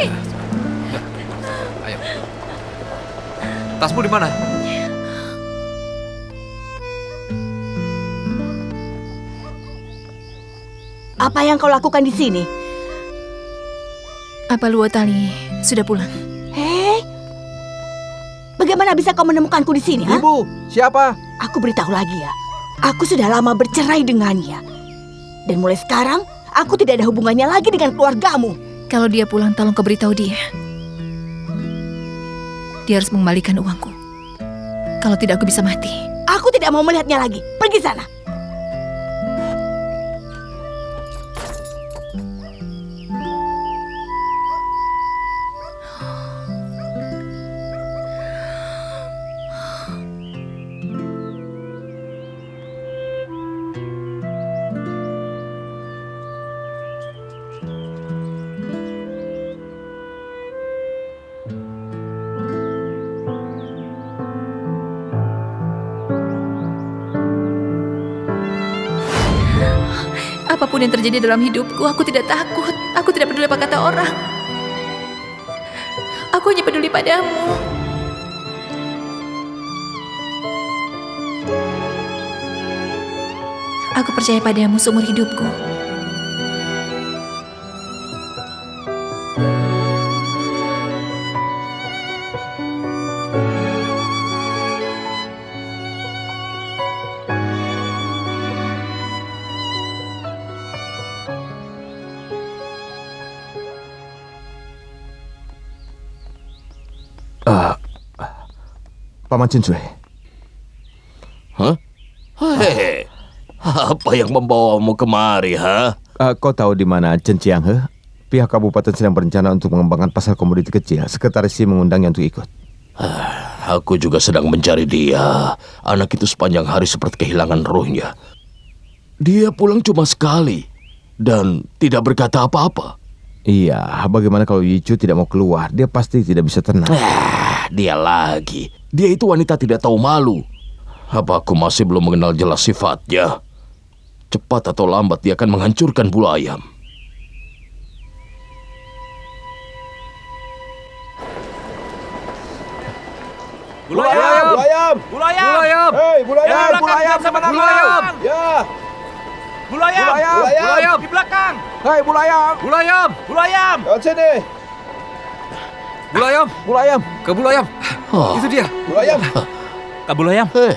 Ayo. Tasmu di mana? Apa yang kau lakukan di sini? Apa Luotali sudah pulang? Hei, bagaimana bisa kau menemukanku di sini? Ha? Ibu, siapa? Aku beritahu lagi ya. Aku sudah lama bercerai dengannya. Dan mulai sekarang, aku tidak ada hubungannya lagi dengan keluargamu. Kalau dia pulang, tolong kau beritahu dia. Dia harus mengembalikan uangku. Kalau tidak, aku bisa mati. Aku tidak mau melihatnya lagi. Pergi sana. Apapun yang terjadi dalam hidupku, aku tidak takut. Aku tidak peduli apa kata orang. Aku hanya peduli padamu. Aku percaya padamu seumur hidupku. Paman Cinsui. Hah? Hei, apa yang membawamu kemari, ha? Kau tahu di mana Chen Chianghe? Pihak kabupaten sedang berencana untuk mengembangkan pasar komoditi kecil. Sekretaris Si mengundangnya untuk ikut. Aku juga sedang mencari dia. Anak itu sepanjang hari seperti kehilangan ruhnya. Dia pulang cuma sekali dan tidak berkata apa-apa. Iya, bagaimana kalau Yichu tidak mau keluar? Dia pasti tidak bisa tenang. Dia lagi. Dia itu wanita tidak tahu malu. Apa aku masih belum mengenal jelas sifatnya? Cepat atau lambat dia akan menghancurkan bulu ayam. Bulu ayam! Bulu ayam! Bulu ayam! Hei, bulu ayam! Bulu ayam! Bulu ayam! Ya! Bulu ayam! Bulu ayam! Di belakang! Hei, bulu ayam! Bulu ayam! Bulu ayam! Lewat sini! Bulu ayam, Bulu ayam! ke bulu ayam. Itu dia. Bulu ayam! Kak bulu ayam! Hei,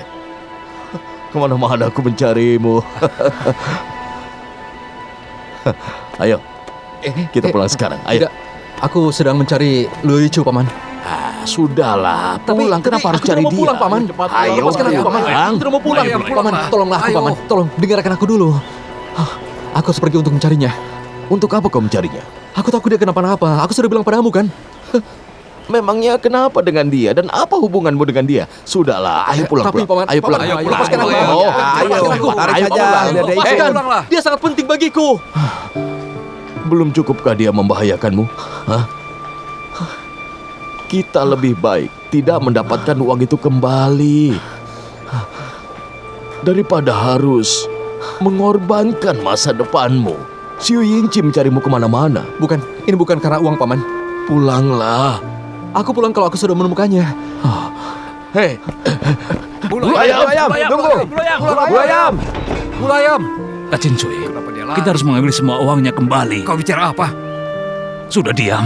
kemana-mana aku mencarimu. Ayo, kita pulang sekarang. Ayo. Tidak, aku sedang mencari Luichu, Paman. Sudahlah, pulang. Kenapa harus aku cari tidak mau dia? pulang, Paman. Ayo, Lepaskan aku, Paman. pulang. Aku tidak mau pulang. Ayo, pulang, Paman, Pak. tolonglah aku, Ayo. Paman. Tolong, dengarkan aku dulu. Aku harus pergi untuk mencarinya. Untuk apa kau mencarinya? Aku takut dia kenapa-napa. Aku sudah bilang padamu, kan? Memangnya kenapa dengan dia dan apa hubunganmu dengan dia? Sudahlah, ayo pulang. Tapi, pulang. Paman, Ayo pulang. Ayo, pulang. Lepaskan aku. Ayo, ayo. Lepaskan aku. Tarik Ayo, saja, pulang. biar dia ikut. Lepaskan. Pulanglah. Dia sangat penting bagiku. Belum cukupkah dia membahayakanmu? Hah? Kita lebih baik tidak mendapatkan uang itu kembali daripada harus mengorbankan masa depanmu. Xiu Yingqi mencarimu kemana-mana. Bukan, ini bukan karena uang, Paman. Pulanglah. Aku pulang kalau aku sudah menemukannya. Hei, Bulu ayam, tunggu. Bulu ayam! Bulu ayam! Bulu ayam. Kak Cinsui, Kenapa dia lari? kita harus mengambil semua uangnya kembali. Kau bicara apa? Sudah diam.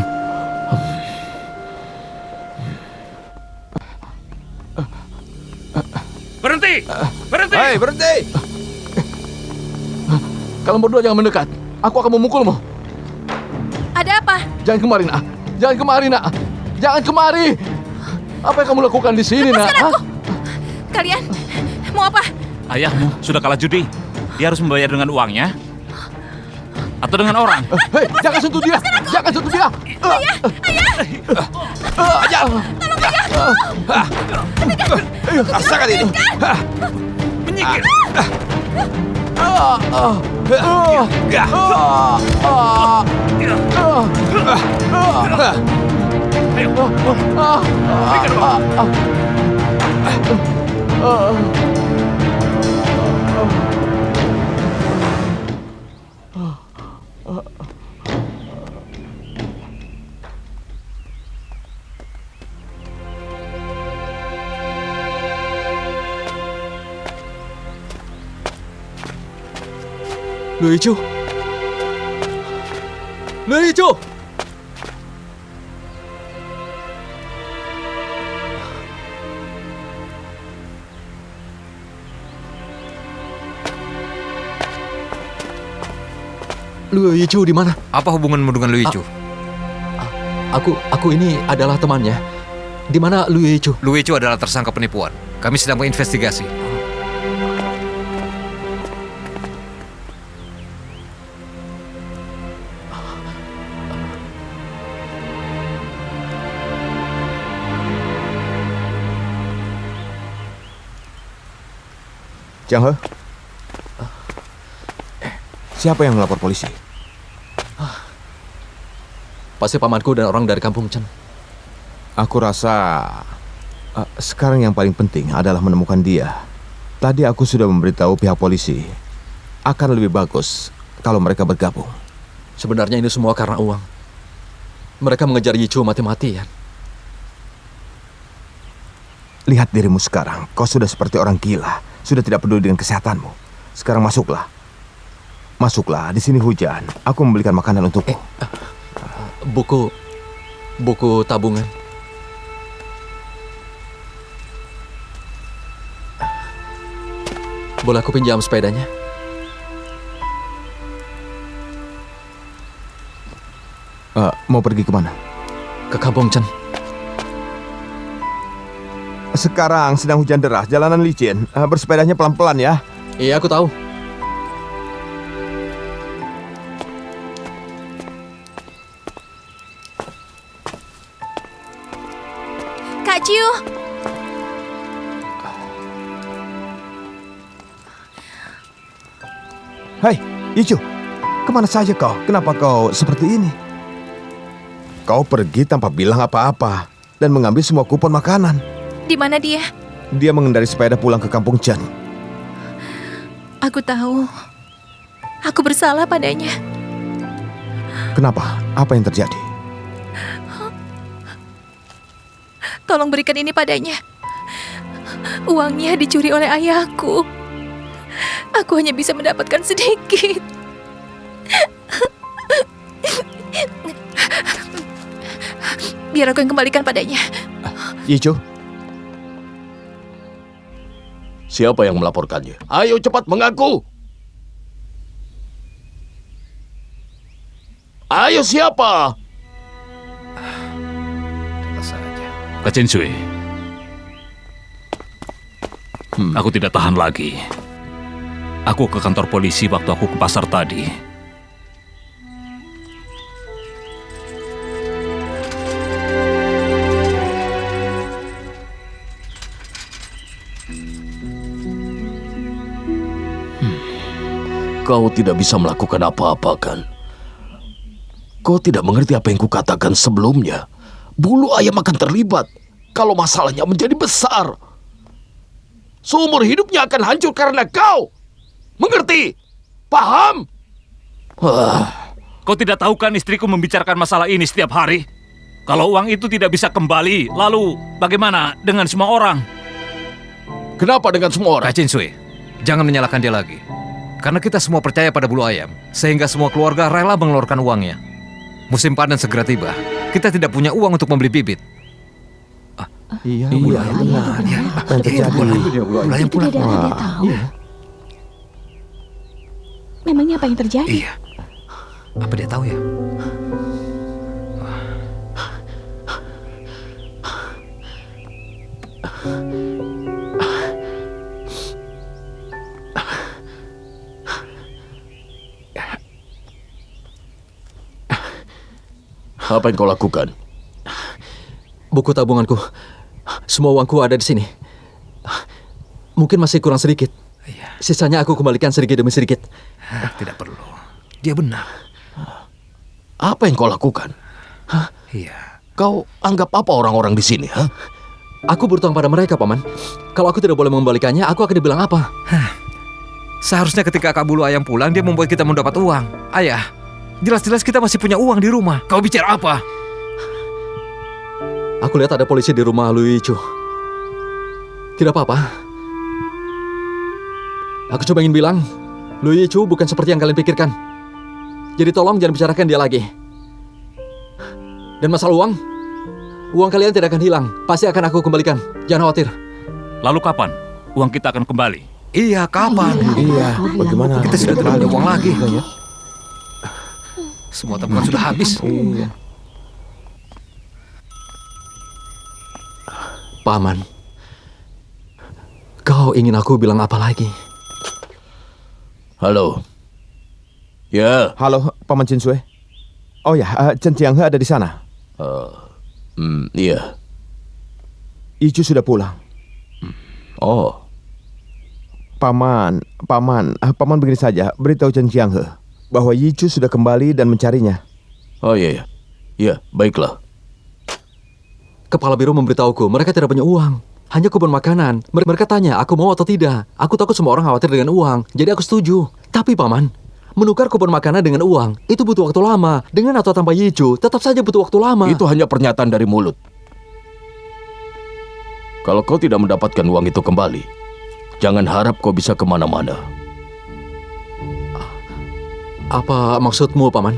Berhenti! Berhenti! Hei, berhenti! Kalian berdua jangan mendekat. Aku akan memukulmu. Ada apa? Jangan kemari, nak. Jangan kemari, nak. Jangan kemari. Apa yang kamu lakukan di sini, nak? Lepaskan Hah? aku. Kalian mau apa? Ayahmu sudah kalah judi. Dia harus membayar dengan uangnya atau dengan orang. Hei, jangan sentuh dia. Jangan sentuh dia. Rasakan ini! Menyingkir. Ayo. Berikan uang. Luichu. Luichu. Lu Yichu di mana? Apa hubunganmu dengan Lu Yichu? Aku ini adalah temannya. Di mana Lu Yichu? Lu Yichu adalah tersangka penipuan. Kami sedang menginvestigasi. Jiang He? Siapa yang melapor polisi? Pasti pamanku dan orang dari kampung Chen. Aku rasa sekarang yang paling penting adalah menemukan dia. Tadi aku sudah memberitahu pihak polisi. Akan lebih bagus kalau mereka bergabung. Sebenarnya ini semua karena uang. Mereka mengejar Yichu mati-matian. Lihat dirimu sekarang. Kau sudah seperti orang gila. Sudah tidak peduli dengan kesehatanmu. Sekarang masuklah. Masuklah, di sini hujan. Aku membelikan makanan untukmu. Buku tabungan. Boleh aku pinjam sepedanya? Mau pergi kemana? Ke kampung Chen. Sekarang sedang hujan deras, jalanan licin. Bersepedanya pelan-pelan ya. Iya, aku tahu. Kak Ciu. Hai, Yichu. Kemana saja kau? Kenapa kau seperti ini? Kau pergi tanpa bilang apa-apa dan mengambil semua kupon makanan. Di mana dia? Dia mengendarai sepeda pulang ke kampung Chen. Aku tahu. Aku bersalah padanya. Kenapa? Apa yang terjadi? Tolong berikan ini padanya. Uangnya dicuri oleh ayahku. Aku hanya bisa mendapatkan sedikit. Biar aku yang kembalikan padanya. Yichu, Siapa yang melaporkannya? Ayo cepat mengaku. Ayo siapa? Kak Chen Shui. Aku tidak tahan lagi. Aku ke kantor polisi waktu aku ke pasar tadi. Kau tidak bisa melakukan apa-apa kan? Kau tidak mengerti apa yang kukatakan sebelumnya. Bulu ayam akan terlibat kalau masalahnya menjadi besar. Seumur hidupnya akan hancur karena kau. Mengerti? Paham? Kau tidak tahu kan istriku membicarakan masalah ini setiap hari? Kalau uang itu tidak bisa kembali, lalu bagaimana dengan semua orang? Kenapa dengan semua orang? Kak Chen Shui, jangan menyalahkan dia lagi. Karena kita semua percaya pada bulu ayam, sehingga semua keluarga rela mengeluarkan uangnya. Musim panen segera tiba. Kita tidak punya uang untuk membeli bibit. Iya, benar. Apa yang terjadi? Bulu ayam pulang. Tidak ada dia tahu. Memangnya apa yang terjadi? Iya. Apa dia tahu ya? Apa yang kau lakukan? Buku tabunganku. Semua uangku ada di sini. Mungkin masih kurang sedikit. Sisanya aku kembalikan sedikit demi sedikit. Tidak perlu. Dia benar. Apa yang kau lakukan? Iya. Kau anggap apa orang-orang di sini? Aku berutang pada mereka, Paman. Kalau aku tidak boleh mengembalikannya, aku akan dibilang apa? Seharusnya ketika Kak Bulu Ayam pulang, dia membuat kita mendapat uang. Ayah, jelas-jelas kita masih punya uang di rumah. Kau bicara apa? Aku lihat ada polisi di rumah Lu Yichu. Tidak apa-apa. Aku cuma ingin bilang, Lu Yichu bukan seperti yang kalian pikirkan. Jadi tolong jangan bicarakan dia lagi. Dan masalah uang kalian tidak akan hilang. Pasti akan aku kembalikan. Jangan khawatir. Lalu kapan uang kita akan kembali? Iya, kapan? Iya, bagaimana? Kita sudah tidak punya uang lagi. Semua tabungan sudah habis. Iya. Paman, kau ingin aku bilang apa lagi? Halo. Ya, Halo, Paman Cinsue. Oh ya, Chen Tianghe ada di sana. iya. Icu sudah pulang. Oh, Paman begini saja, beritahu Chen Tianghe bahwa Yicu sudah kembali dan mencarinya. oh iya, iya. Iya, baiklah. Kepala Biro memberitahuku mereka tidak punya uang. Hanya kupon makanan. Mereka tanya aku mau atau tidak. Aku takut semua orang khawatir dengan uang. Jadi aku setuju. Tapi Paman, menukar kupon makanan dengan uang itu butuh waktu lama. Dengan atau tanpa Yicu, tetap saja butuh waktu lama. Itu hanya pernyataan dari mulut. Kalau kau tidak mendapatkan uang itu kembali, jangan harap kau bisa kemana-mana. Apa maksudmu, Paman?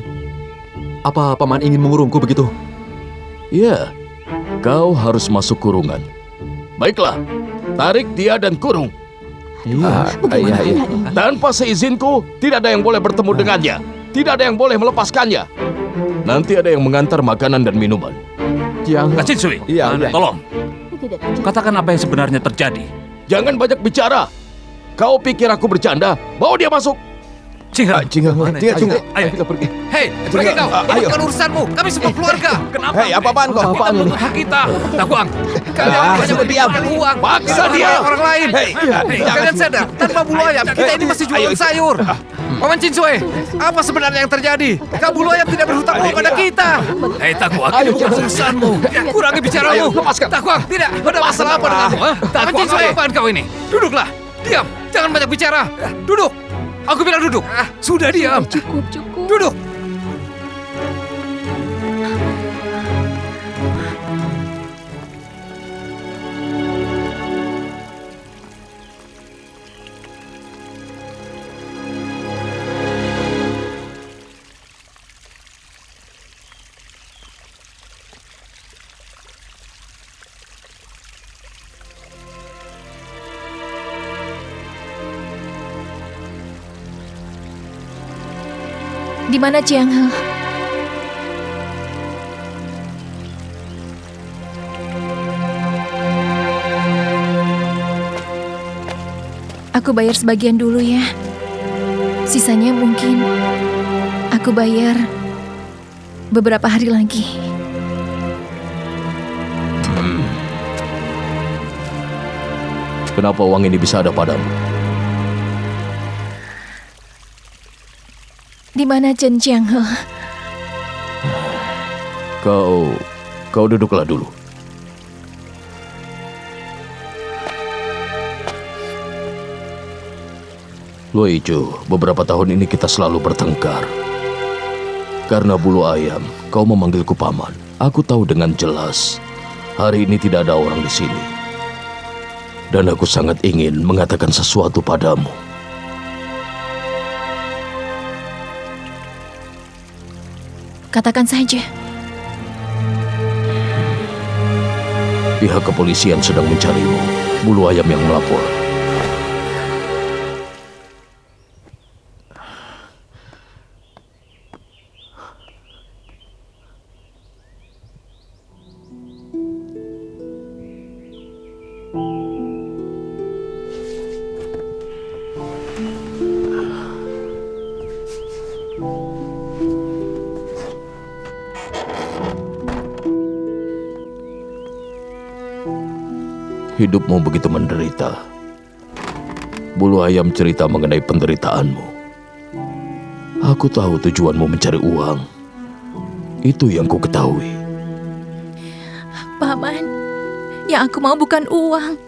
Apa Paman ingin mengurungku begitu? Iya, kau harus masuk kurungan. Baiklah, tarik dia dan kurung. Iya. Tanpa seizinku, tidak ada yang boleh bertemu dengannya. Tidak ada yang boleh melepaskannya. Nanti ada yang mengantar makanan dan minuman. Tianghe. Kak Cinsui, Iya. tolong, Tidak terjadi. katakan apa yang sebenarnya terjadi. Jangan banyak bicara. Kau pikir aku bercanda? Bawa dia masuk. Cingha, Tunggu. ayo kita pergi. Hei, pergi kau. Ini bukan urusanmu. Kami semua keluarga. Kenapa? Hei, apa-apaan kau? Kita Apaan menuduh ini? hak kita. Takuang, kalian hanya memikirkan uang. Paksa Tidak dia. memikirkan orang lain. Hei, Kalian sadar, tanpa bulu ayam, kita ini masih jualan sayur. Paman Cinsue, apa sebenarnya yang terjadi? Kak Bulu Ayam tidak berhutang budi pada kita. Hei Takuang, ini bukan urusanmu. Kurangi bicaramu. Takuang, tidak. Ada masalah apa denganmu? Paman Cinsue, apaan kau ini? Duduklah. Diam. Jangan banyak bicara. Duduk. Aku bilang duduk. Sudah diam. Cukup. Duduk. Di mana Jianghe? Aku bayar sebagian dulu ya. Sisanya mungkin aku bayar beberapa hari lagi. Kenapa uang ini bisa ada padamu? Di mana Chen Jianghe? Kau duduklah dulu. Luo Ijo, beberapa tahun ini kita selalu bertengkar. Karena bulu ayam, kau memanggilku paman. Aku tahu dengan jelas, hari ini tidak ada orang di sini. Dan aku sangat ingin mengatakan sesuatu padamu. Katakan saja. Pihak kepolisian sedang mencarimu. Bulu ayam yang melapor. Hidupmu begitu menderita. Bulu ayam cerita mengenai penderitaanmu. Aku tahu tujuanmu mencari uang. Itu yang ku ketahui. Paman, yang aku mau bukan uang.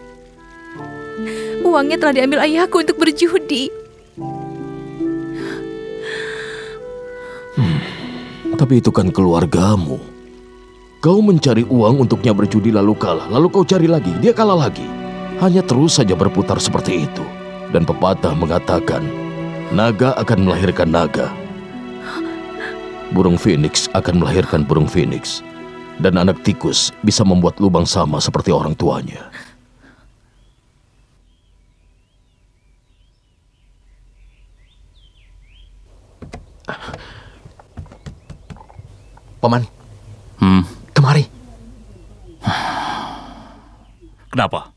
Uangnya telah diambil ayahku untuk berjudi. Tapi itu kan keluargamu. Kau mencari uang untuknya berjudi lalu kalah. Lalu kau cari lagi, dia kalah lagi. Hanya terus saja berputar seperti itu. Dan pepatah mengatakan, naga akan melahirkan naga. Burung phoenix akan melahirkan burung phoenix. Dan anak tikus bisa membuat lubang sama seperti orang tuanya. Paman, Hmm, kemari. kenapa?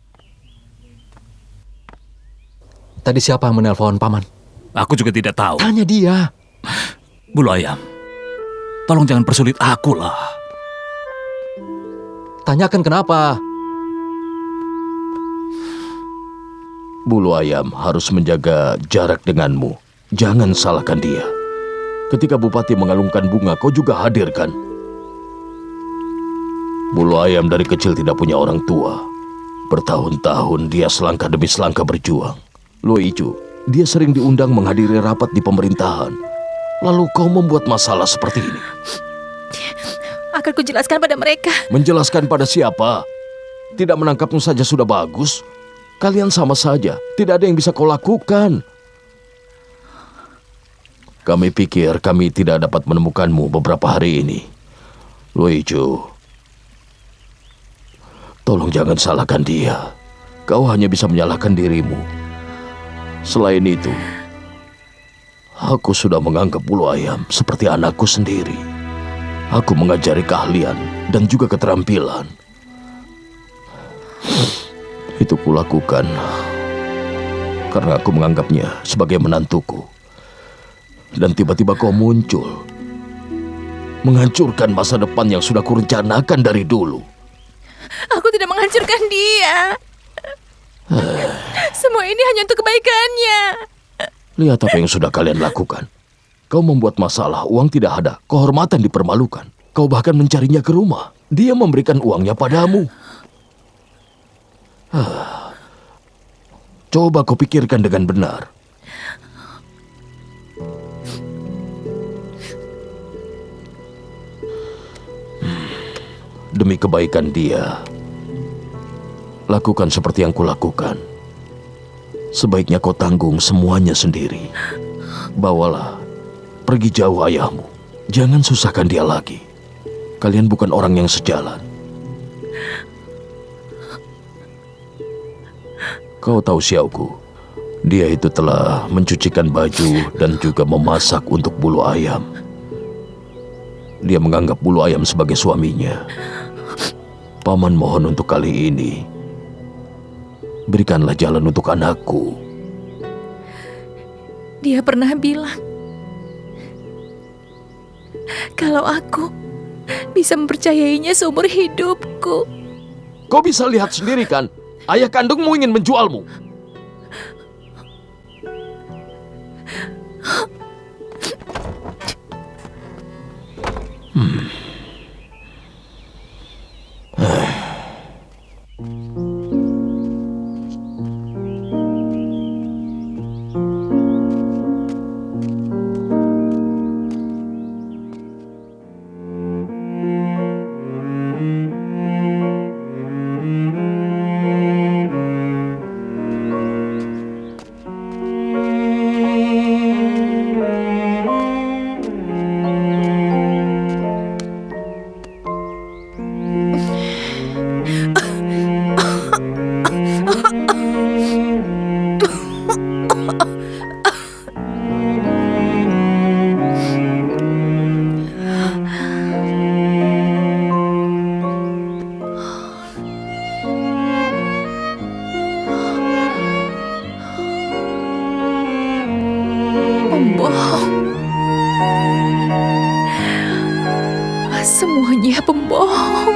Tadi siapa yang menelpon Paman? Aku juga tidak tahu. Tanya dia. Bulu ayam, tolong jangan persulit aku lah. Tanyakan kenapa. Bulu ayam harus menjaga jarak denganmu. Jangan salahkan dia. Ketika Bupati mengalungkan bunga, kau juga hadir kan? Bulu ayam dari kecil tidak punya orang tua. Bertahun-tahun dia selangkah demi selangkah berjuang. Lo Icu, dia sering diundang menghadiri rapat di pemerintahan. Lalu kau membuat masalah seperti ini. Akan kujelaskan pada mereka. Menjelaskan pada siapa? Tidak menangkapmu saja sudah bagus. Kalian sama saja, tidak ada yang bisa kau lakukan. Kami pikir kami tidak dapat menemukanmu beberapa hari ini. Luijo, tolong jangan salahkan dia. Kau hanya bisa menyalahkan dirimu. Selain itu, aku sudah menganggap bulu ayam seperti anakku sendiri. Aku mengajari keahlian dan juga keterampilan. Itu kulakukan karena aku menganggapnya sebagai menantuku. Dan tiba-tiba kau muncul, menghancurkan masa depan yang sudah kurencanakan dari dulu. Aku tidak menghancurkan dia. Semua ini hanya untuk kebaikannya. Lihat apa yang sudah kalian lakukan. Kau membuat masalah, uang tidak ada, kehormatan dipermalukan. Kau bahkan mencarinya ke rumah. Dia memberikan uangnya padamu. Coba kau pikirkan dengan benar. Demi kebaikan dia, lakukan seperti yang kulakukan. Sebaiknya kau tanggung semuanya sendiri. Bawalah, pergi jauh ayahmu. Jangan susahkan dia lagi. Kalian bukan orang yang sejalan. Kau tahu Xiaoku, dia itu telah mencucikan baju dan juga memasak untuk bulu ayam. Dia menganggap bulu ayam sebagai suaminya. Paman mohon untuk kali ini, berikanlah jalan untuk anakku. Dia pernah bilang, kalau aku bisa mempercayainya seumur hidupku. Kau bisa lihat sendiri kan, ayah kandungmu ingin menjualmu. Pembohong. Semuanya pembohong.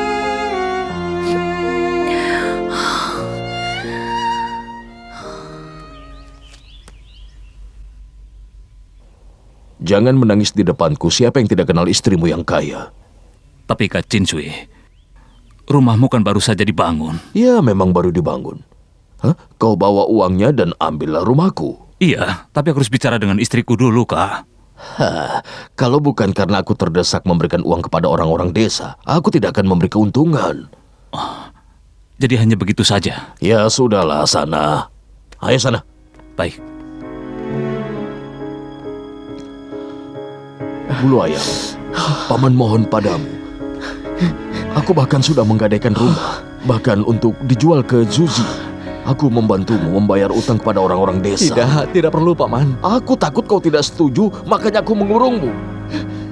Jangan menangis di depanku. Siapa yang tidak kenal istrimu yang kaya? Tapi Kak Cinsui, rumahmu kan baru saja dibangun. Ya, memang baru dibangun. Hah? Kau bawa uangnya dan ambillah rumahku. Iya, tapi aku harus bicara dengan istriku dulu, Kak. Hah, kalau bukan karena aku terdesak memberikan uang kepada orang-orang desa, aku tidak akan memberi keuntungan. Jadi hanya begitu saja. Ya sudahlah, sana. Ayo sana. Baik. Bulu ayam, paman mohon padamu. Aku bahkan sudah menggadaikan rumah, bahkan untuk dijual ke Zuzi. Aku membantumu membayar utang kepada orang-orang desa. Tidak perlu Paman. Aku takut kau tidak setuju, makanya aku mengurungmu.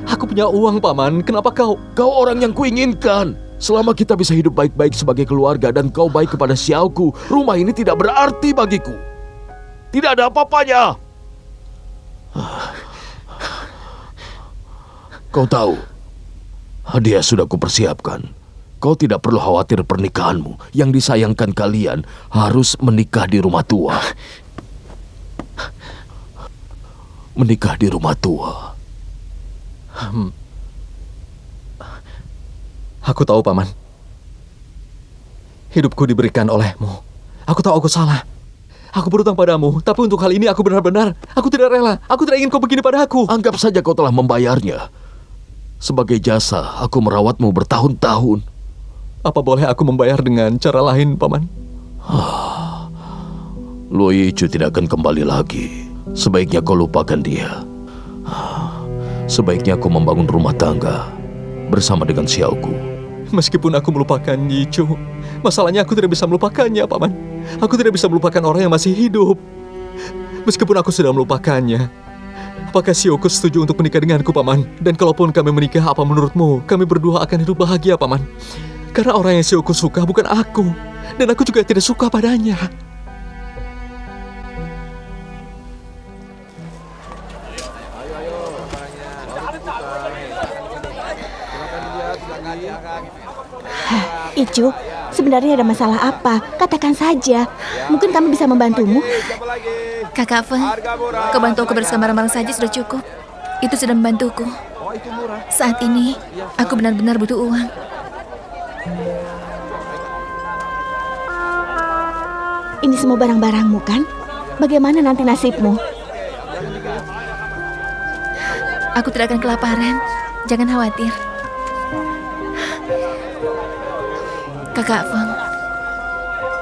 Aku punya uang, Paman. Kenapa kau? Kau orang yang kuinginkan. Selama kita bisa hidup baik-baik sebagai keluarga dan kau baik kepada Xiaoku, rumah ini tidak berarti bagiku. Tidak ada apa-apanya. Kau tahu, hadiah sudah kupersiapkan. Kau tidak perlu khawatir pernikahanmu. Yang disayangkan kalian harus menikah di rumah tua. Menikah di rumah tua. Aku tahu, Paman. Hidupku diberikan olehmu. Aku tahu aku salah. Aku berutang padamu, tapi untuk hal ini aku benar-benar, aku tidak rela. Aku tidak ingin kau begini padaku. Anggap saja kau telah membayarnya. Sebagai jasa, aku merawatmu bertahun-tahun. Apa boleh aku membayar dengan cara lain, Paman? Luo Yichu tidak akan kembali lagi. Sebaiknya kau lupakan dia. Sebaiknya aku membangun rumah tangga bersama dengan Xiaoku. Meskipun aku melupakan Yichu, masalahnya aku tidak bisa melupakannya, Paman. Aku tidak bisa melupakan orang yang masih hidup. Meskipun aku sudah melupakannya, apakah Xiaoku setuju untuk menikah denganku, Paman? Dan kalaupun kami menikah, apa menurutmu kami berdua akan hidup bahagia, Paman? Karena orang yang Xiaoku suka bukan aku, dan aku juga tidak suka padanya. Icu, sebenarnya ada masalah apa? Katakan saja. Mungkin kami bisa membantumu. Kakak Feng, kau bantu aku bereskan barang-barang saja sudah cukup. Itu sudah membantuku. Saat ini, aku benar-benar butuh uang. Ini semua barang-barangmu kan? Bagaimana nanti nasibmu? Aku tidak akan kelaparan. Jangan khawatir. Kakak Feng,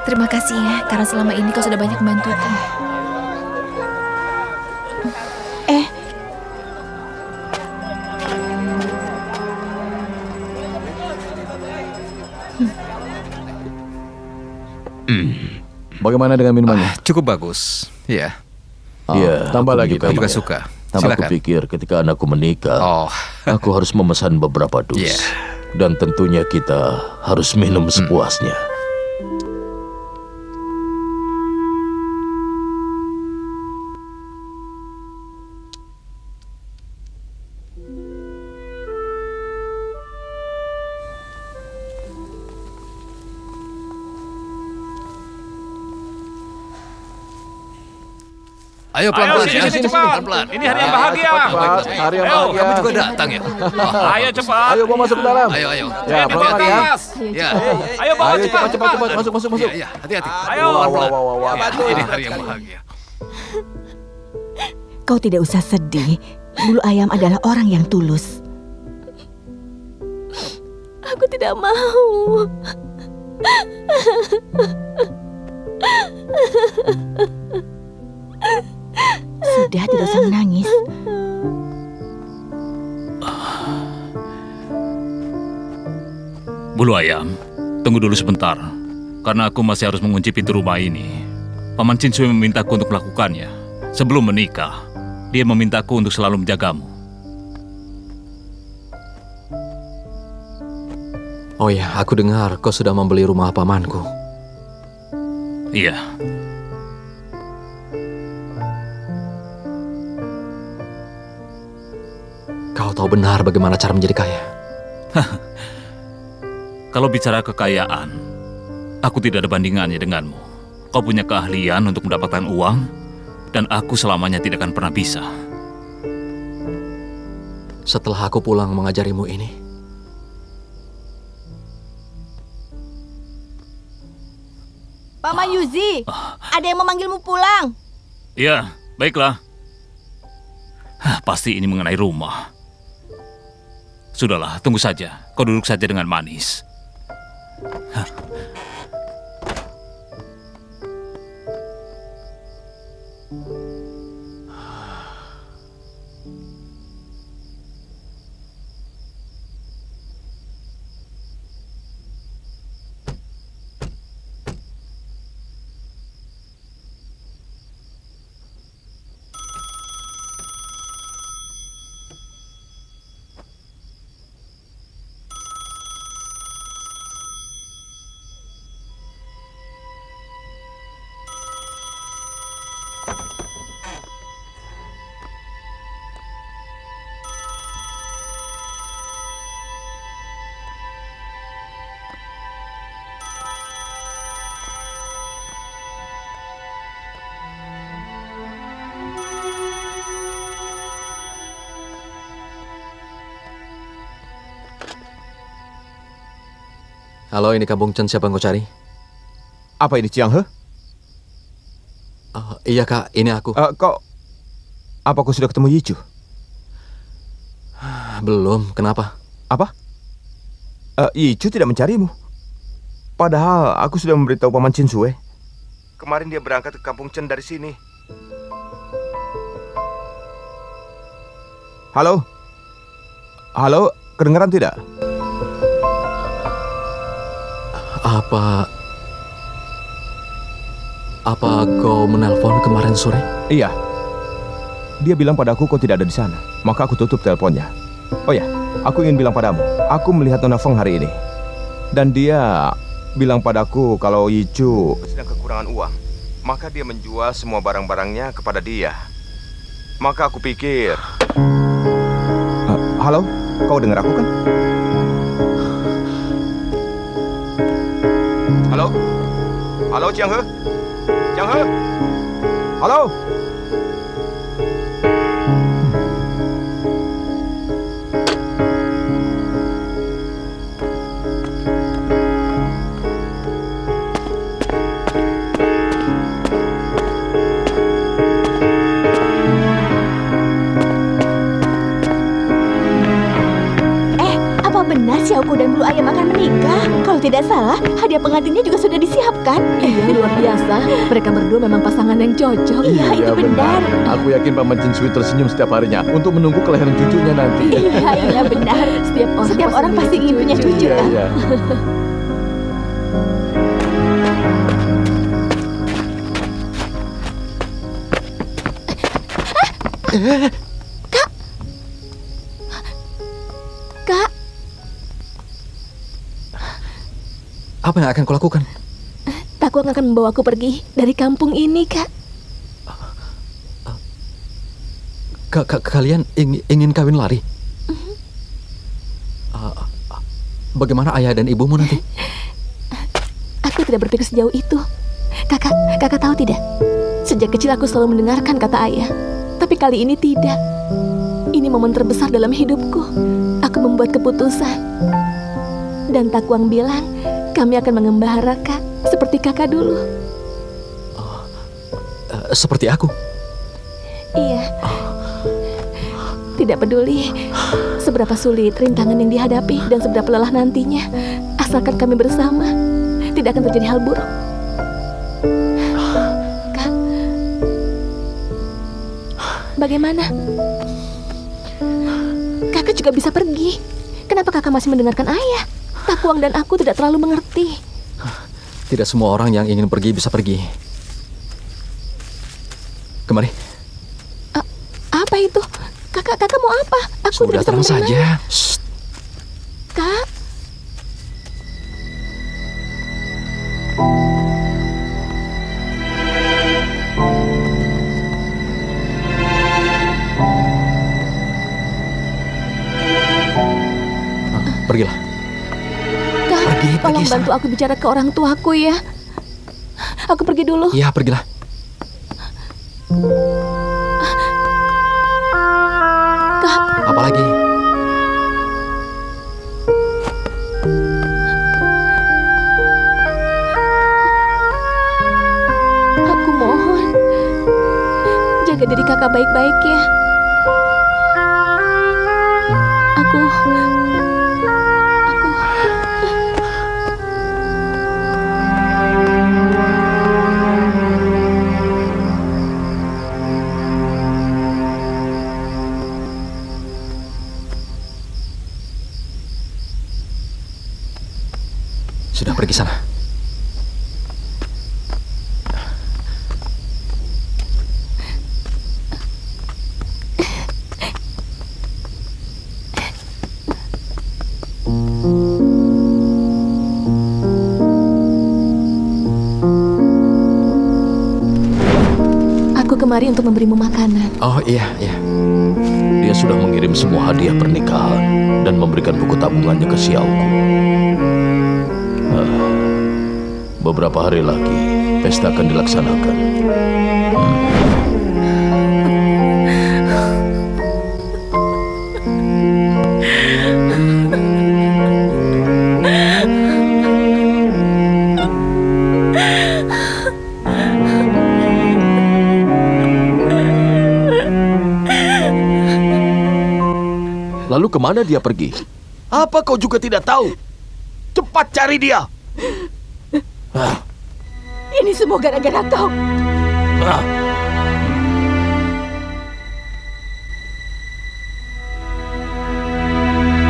terima kasih ya, karena selama ini kau sudah banyak membantuku. Bagaimana dengan minumannya? Cukup bagus. Ya, Iya, tambah aku lagi, juga aku juga iya. suka. Aku Silakan. pikir ketika anakku menikah, Oh, aku harus memesan beberapa dus. Iya. Dan tentunya kita harus minum sepuasnya. ayo pelan-pelan ya. sini, cepat. Pelan-pelan. Ini hari yang bahagia. Cepat, hari yang Ayo, bahagia. Kamu juga datang ya? Ayo cepat. Ayo bawa masuk ke dalam. Ayo, ayo. Ya, pelan-pelan ya. Ya. Ayo bawa Ayo cepat. cepat, masuk, masuk. Iya, iya. Hati-hati. Ayo. Pelan-pelan. Wah, Ya, ini hari yang bahagia. Kau tidak usah sedih. Bulu ayam adalah orang yang tulus. Aku tidak mau. Sudah, tidak usah menangis. Bulu ayam, tunggu dulu sebentar. Karena aku masih harus mengunci pintu rumah ini. Paman Chinsui memintaku untuk melakukannya. Sebelum menikah, dia memintaku untuk selalu menjagamu. Oh ya, aku dengar kau sudah membeli rumah pamanku. Iya, Kau tahu benar bagaimana cara menjadi kaya. kalau bicara kekayaan, aku tidak ada bandingannya denganmu. Kau punya keahlian untuk mendapatkan uang, dan aku selamanya tidak akan pernah bisa. Setelah aku pulang mengajarimu ini, Paman Yuzi, ada yang memanggilmu pulang. Iya, baiklah. Pasti ini mengenai rumah. Sudahlah, tunggu saja. Kau duduk saja dengan manis. Halo, ini Kampung Chen, siapa yang kau cari? Apa ini Chiang He? Iya kak, ini aku. Apa kau sudah ketemu Yichu? Belum, kenapa? Apa? Yichu tidak mencarimu. Padahal aku sudah memberitahu Paman Chinsue. Kemarin dia berangkat ke Kampung Chen dari sini. Halo? Halo, kedengaran tidak? Apa kau menelpon kemarin sore? Iya. Dia bilang padaku kau tidak ada di sana. Maka aku tutup teleponnya. Oh ya, aku ingin bilang padamu, aku melihat Nona Feng hari ini. Dan dia bilang padaku kalau Yichu sedang kekurangan uang. Maka dia menjual semua barang-barangnya kepada dia. Maka aku pikir... halo, kau dengar aku kan? Halo? Halo, Chiang He? Chiang He? Halo? Benar Xiaoku dan Blue Ayam akan menikah. Kalau tidak salah, hadiah pengantinnya juga sudah disiapkan. Iya, luar biasa. Mereka berdua memang pasangan yang cocok. Iya, itu benar. Aku yakin Paman Chinsui tersenyum setiap harinya untuk menunggu kelahiran cucunya nanti. Iya, benar. Setiap orang pasti ingin punya cucu kan? Iya. Kak, Apa yang akan kau lakukan? Takuang akan membawaku pergi dari kampung ini, Kak. Kalian ingin kawin lari? Bagaimana ayah dan ibumu nanti? Aku tidak berpikir sejauh itu. Kakak tahu tidak? Sejak kecil aku selalu mendengarkan kata ayah. Tapi kali ini tidak. Ini momen terbesar dalam hidupku. Aku membuat keputusan. Dan Takuang bilang, kami akan mengembara, Kak. Seperti kakak dulu. Seperti aku? Iya. Tidak peduli seberapa sulit rintangan yang dihadapi dan seberapa lelah nantinya, asalkan kami bersama, tidak akan terjadi hal buruk. Kak, bagaimana? Kakak juga bisa pergi. Kenapa kakak masih mendengarkan ayah? Takuang dan aku tidak terlalu mengerti. Tidak semua orang yang ingin pergi bisa pergi. Kemari. Apa itu? Kakak mau apa? Aku Sudah tidak bisa tenang menerimanya. saja. Shh. Kak. Pergilah. Kak, Pergi tolong sana. bantu aku bicara ke orang tuaku ya. Aku pergi dulu. Iya, pergilah. Kak, Apa lagi? aku mohon jaga diri kakak baik-baik ya. Aku Sudah pergi sana. Aku kemari untuk memberimu makanan. Oh iya, iya. Dia sudah mengirim semua hadiah pernikahan dan memberikan buku tabungannya ke Xiaoku. Beberapa hari lagi, pesta akan dilaksanakan. Lalu kemana dia pergi? Apa kau juga tidak tahu? Cepat cari dia! Ini semua gara-gara kau.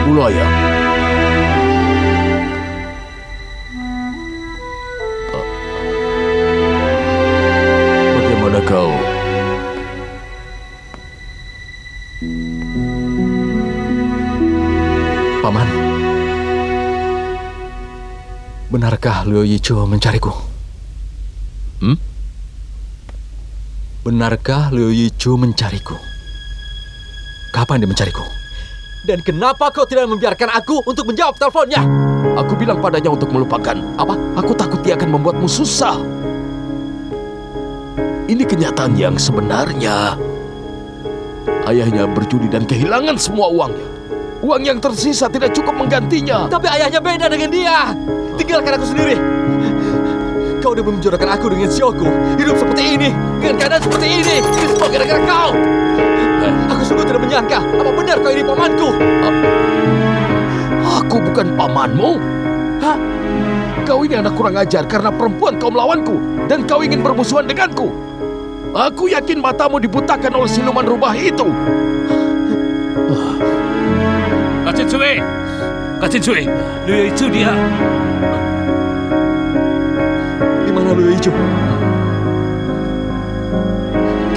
Bulu ayam. Bagaimana kau? Paman, benarkah Liu Yichu mencariku? Benarkah Liu Yichu mencariku? Kapan dia mencariku? Dan kenapa kau tidak membiarkan aku untuk menjawab teleponnya? Aku bilang padanya untuk melupakan. Apa? Aku takut dia akan membuatmu susah. Ini kenyataan yang sebenarnya. Ayahnya berjudi dan kehilangan semua uangnya. Uang yang tersisa tidak cukup menggantinya. Tapi ayahnya beda dengan dia. Tinggalkan aku sendiri. Kau udah menjodohkan aku dengan Sioku. Hidup seperti ini, dengan keadaan seperti ini. Ini semua gara-gara kau. Aku sungguh tidak menyangka. Apa benar kau ini pamanku? Aku bukan pamanmu. Hah? Kau ini anak kurang ajar karena perempuan kau melawanku. Dan kau ingin bermusuhan denganku. Aku yakin matamu dibutakan oleh siluman rubah itu. Kak Cinsui, Liu Yichu dia. Di mana Liu Yichu?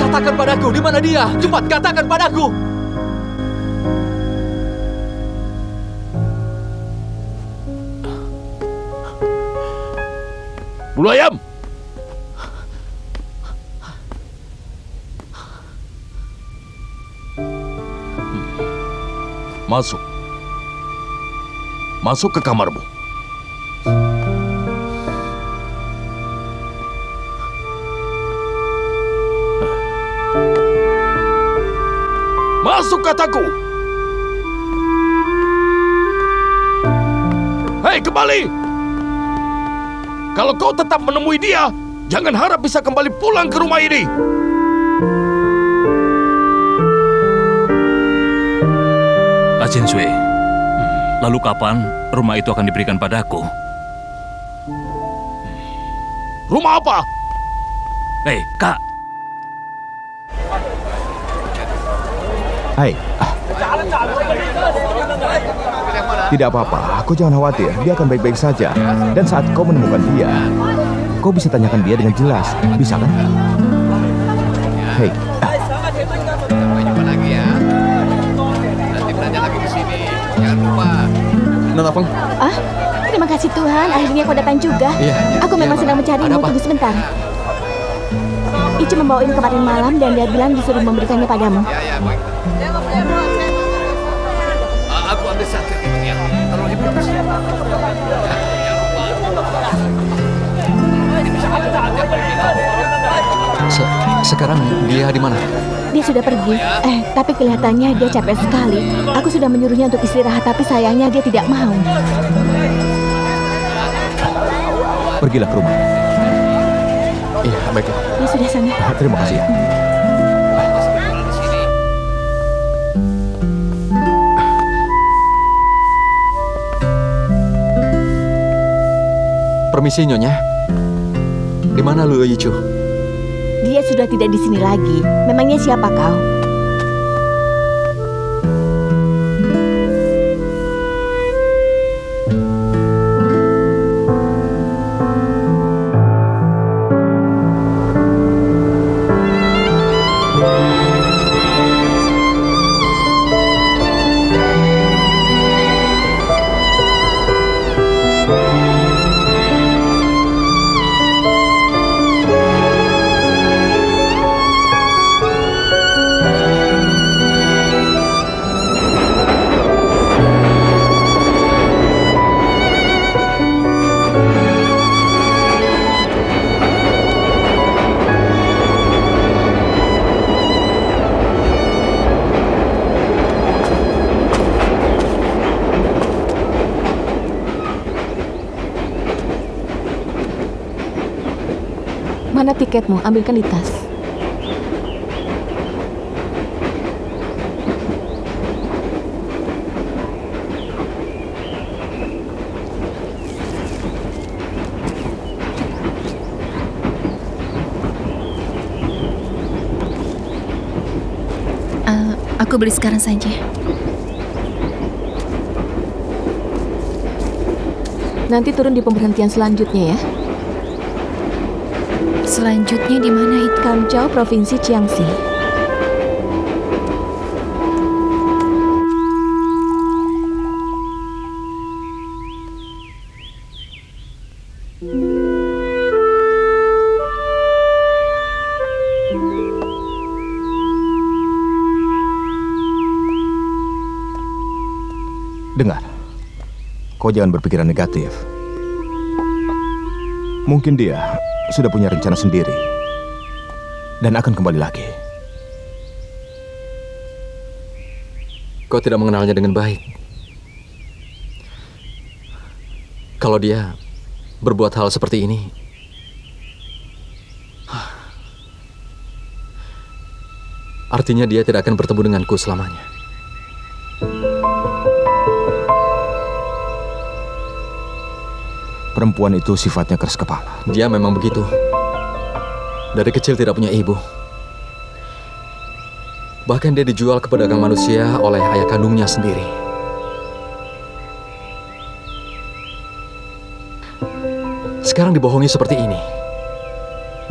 Katakan padaku, di mana dia? Cepat katakan padaku. Bulu ayam. Masuk. Masuk ke kamarmu. Masuk kataku. Hei, kembali. Kalau kau tetap menemui dia, jangan harap bisa kembali pulang ke rumah ini. Kak Cinsui, lalu kapan rumah itu akan diberikan padaku? Rumah apa? Hei, Kak. Hai. Tidak apa-apa, aku jangan khawatir. Dia akan baik-baik saja. Dan saat kau menemukan dia, kau bisa tanyakan dia dengan jelas. Bisa kan? Hei. Sampai jumpa lagi ya. Nanti belanja lagi di sini. Jangan lupa. Nona Feng, Terima kasih Tuhan, akhirnya kau datang juga. Iya. Aku memang Iya, sedang Pak. mencarimu, Ada apa? tunggu sebentar. Ichi membawain kemarin malam dan dia bilang disuruh memberikannya padamu. Ya, baik. Aku ambil satu ya. Tolong dibungkus. Jangan lupa. sekarang dia di mana? Dia sudah pergi. Tapi kelihatannya dia capek sekali. Aku sudah menyuruhnya untuk istirahat, tapi sayangnya dia tidak mau. Pergilah ke rumah. Iya, baiklah. Dia sudah sana. Terima kasih ya. Di sini. Permisi, Nyonya. Di mana Liu Yichu? Dia sudah tidak di sini lagi. Memangnya siapa kau? Mana tiketmu? Ambilkan di tas. Aku beli sekarang saja. Nanti turun di pemberhentian selanjutnya ya. Selanjutnya di mana itu? Kamchao, Provinsi Jiangxi. Dengar, kau jangan berpikiran negatif. Mungkin dia sudah punya rencana sendiri dan akan kembali lagi. Kau tidak mengenalnya dengan baik. Kalau dia berbuat hal seperti ini, artinya dia tidak akan bertemu denganku selamanya. Perempuan itu sifatnya keras kepala. Dia memang begitu. Dari kecil tidak punya ibu. Bahkan dia dijual ke pedagang manusia oleh ayah kandungnya sendiri. Sekarang dibohongi seperti ini.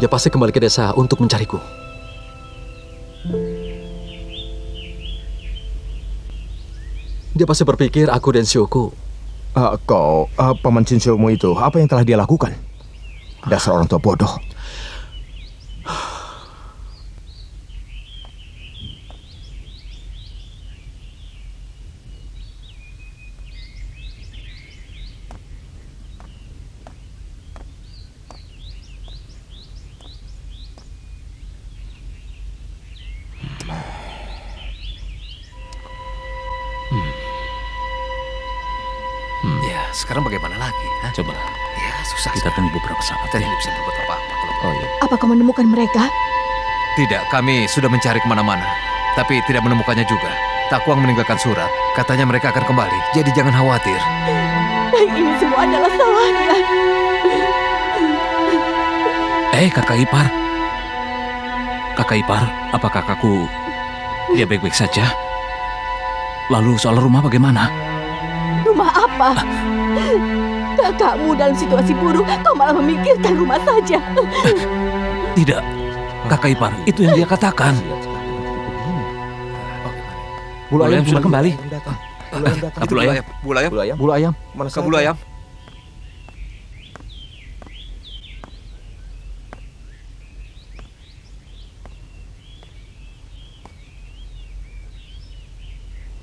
Dia pasti kembali ke desa untuk mencariku. Dia pasti berpikir aku dan Sioku. Paman Cinsumu itu, apa yang telah dia lakukan? Dasar orang tua bodoh. Ya, sekarang bagaimana lagi? Hah? Coba Ya, susah. kita tunggu beberapa saat. Kita tidak bisa berbuat apa-apa. Oh iya. Apa kau menemukan mereka? Tidak, kami sudah mencari kemana-mana, tapi tidak menemukannya juga. Takuang meninggalkan surat. Katanya mereka akan kembali, jadi jangan khawatir. Ini semua adalah salahnya. Kakak ipar. Kakak ipar, apa kakakku dia baik-baik saja? Lalu soal rumah bagaimana? Rumah apa? Kakakmu dalam situasi buruk, kau malah memikirkan rumah saja. Tidak, kakak ipar, itu yang dia katakan. Bulu ayam sudah kembali. Bulu ayam. Bulu ayam. Bulu ayam? Bulu ayam. Mana Ke bulu ayam.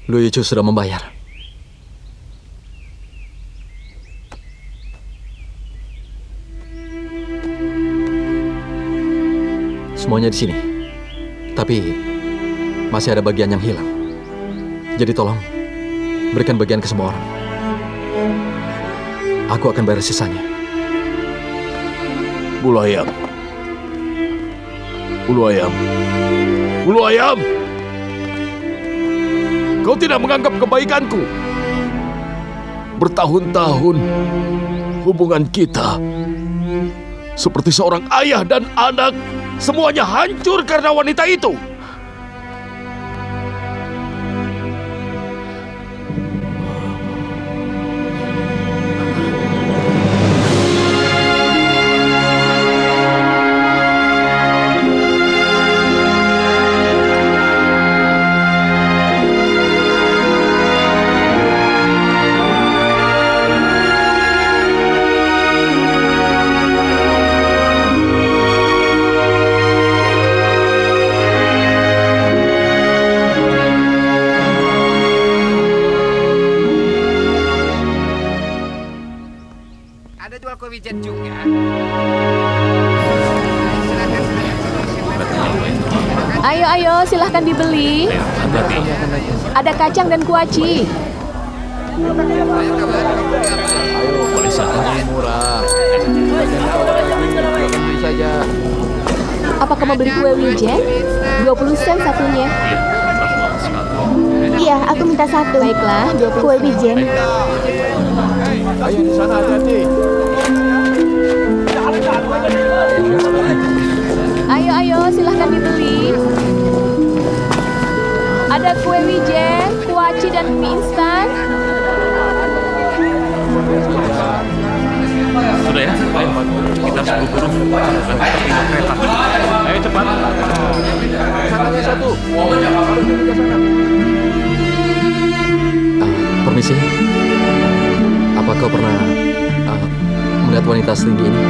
Lu Yichu sudah membayar. Semuanya di sini. Tapi masih ada bagian yang hilang. Jadi tolong berikan bagian ke semua orang. Aku akan bayar sisanya. Bulu ayam. Bulu ayam. Bulu ayam. Kau tidak menganggap kebaikanku. Bertahun-tahun hubungan kita seperti seorang ayah dan anak, semuanya hancur karena wanita itu. Ada jual kue wijen juga. Ayo, silahkan dibeli. Ada kacang dan kuaci. Boleh saja. Murah. Beli saja. Apa kamu beli kue wijen? 20 sen satunya. Iya, aku minta satu. Baiklah, 20 Kue wijen. Ayo di sana hati-hati. Ayo, silahkan dibeli. Ada ada kue wijen, kuaci, dan mie instan. Sudah ya? Ayo, kita harus buru-buru. Nanti kita pindah kereta. Ayo cepat. Sananya satu. Permisi. Apa kau pernah melihat wanita setinggi ini?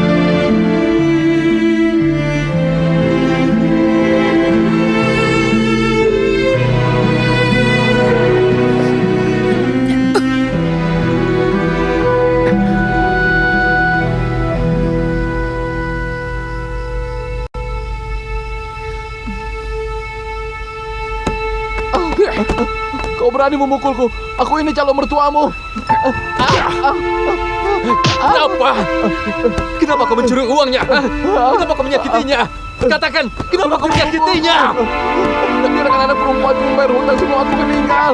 Kau berani memukulku? Aku ini calon mertuamu. Kenapa? Kenapa kau mencuri uangnya? Kenapa kau menyakitinya? Katakan, kenapa kau menyakitinya? Biarkan anak perempuan membayar hutang semua aku meninggal.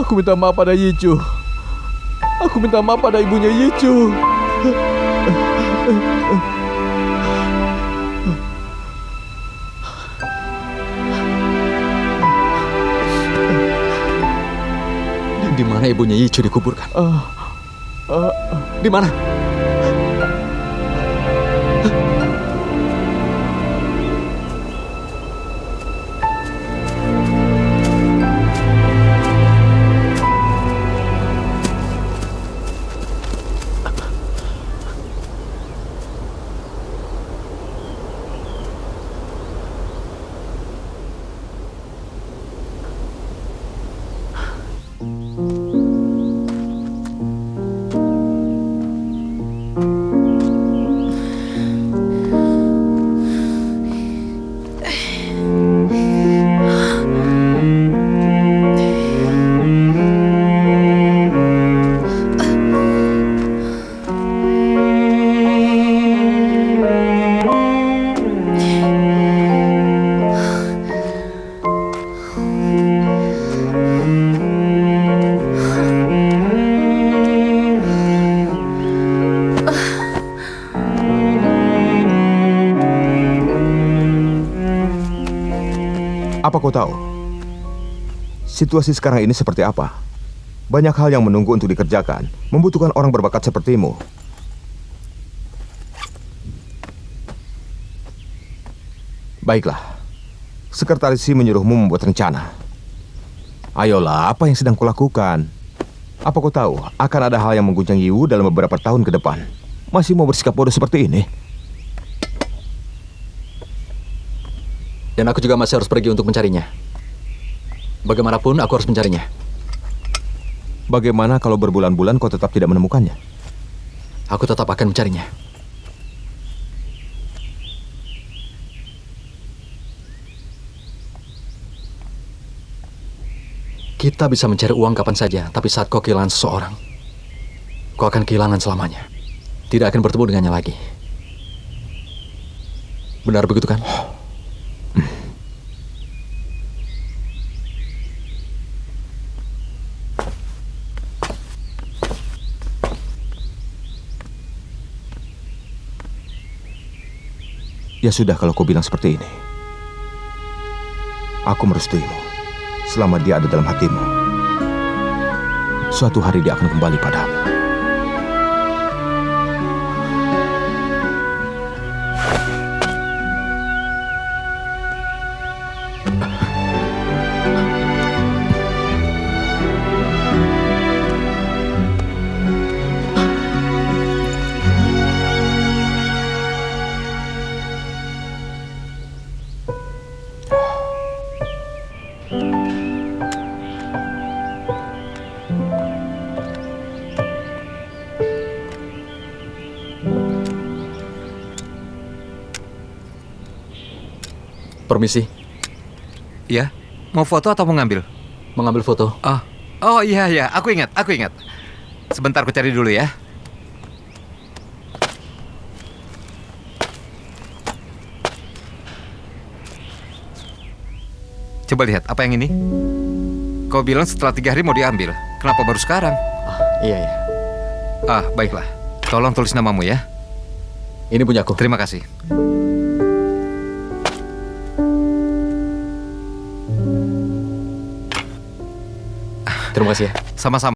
Aku minta maaf pada Yicu. Aku minta maaf pada ibunya Yicu. Di mana ibunya Yicu dikuburkan? Di mana? Apa kau tahu? Situasi sekarang ini seperti apa? Banyak hal yang menunggu untuk dikerjakan, membutuhkan orang berbakat sepertimu. Baiklah, Sekretaris Si menyuruhmu membuat rencana. Ayolah, apa yang sedang kulakukan? Apa kau tahu, akan ada hal yang mengguncang Yiwu dalam beberapa tahun ke depan. Masih mau bersikap bodoh seperti ini? Dan aku juga masih harus pergi untuk mencarinya. Bagaimanapun aku harus mencarinya. Bagaimana kalau berbulan-bulan kau tetap tidak menemukannya? Aku tetap akan mencarinya. Kita bisa mencari uang kapan saja, tapi saat kau kehilangan seseorang, kau akan kehilangan selamanya. Tidak akan bertemu dengannya lagi. Benar begitu kan? Ya sudah kalau kau bilang seperti ini. Aku merestuimu. Selama dia ada dalam hatimu, suatu hari dia akan kembali padamu. Permisi. Ya, mau foto atau mau ngambil? Mengambil foto. Oh iya, aku ingat. Sebentar aku cari dulu ya. Coba lihat, apa yang ini? Kau bilang setelah 3 hari mau diambil. Kenapa baru sekarang? Iya. Baiklah. Tolong tulis namamu ya. Ini punyaku. Terima kasih. Terima kasih ya. Sama-sama.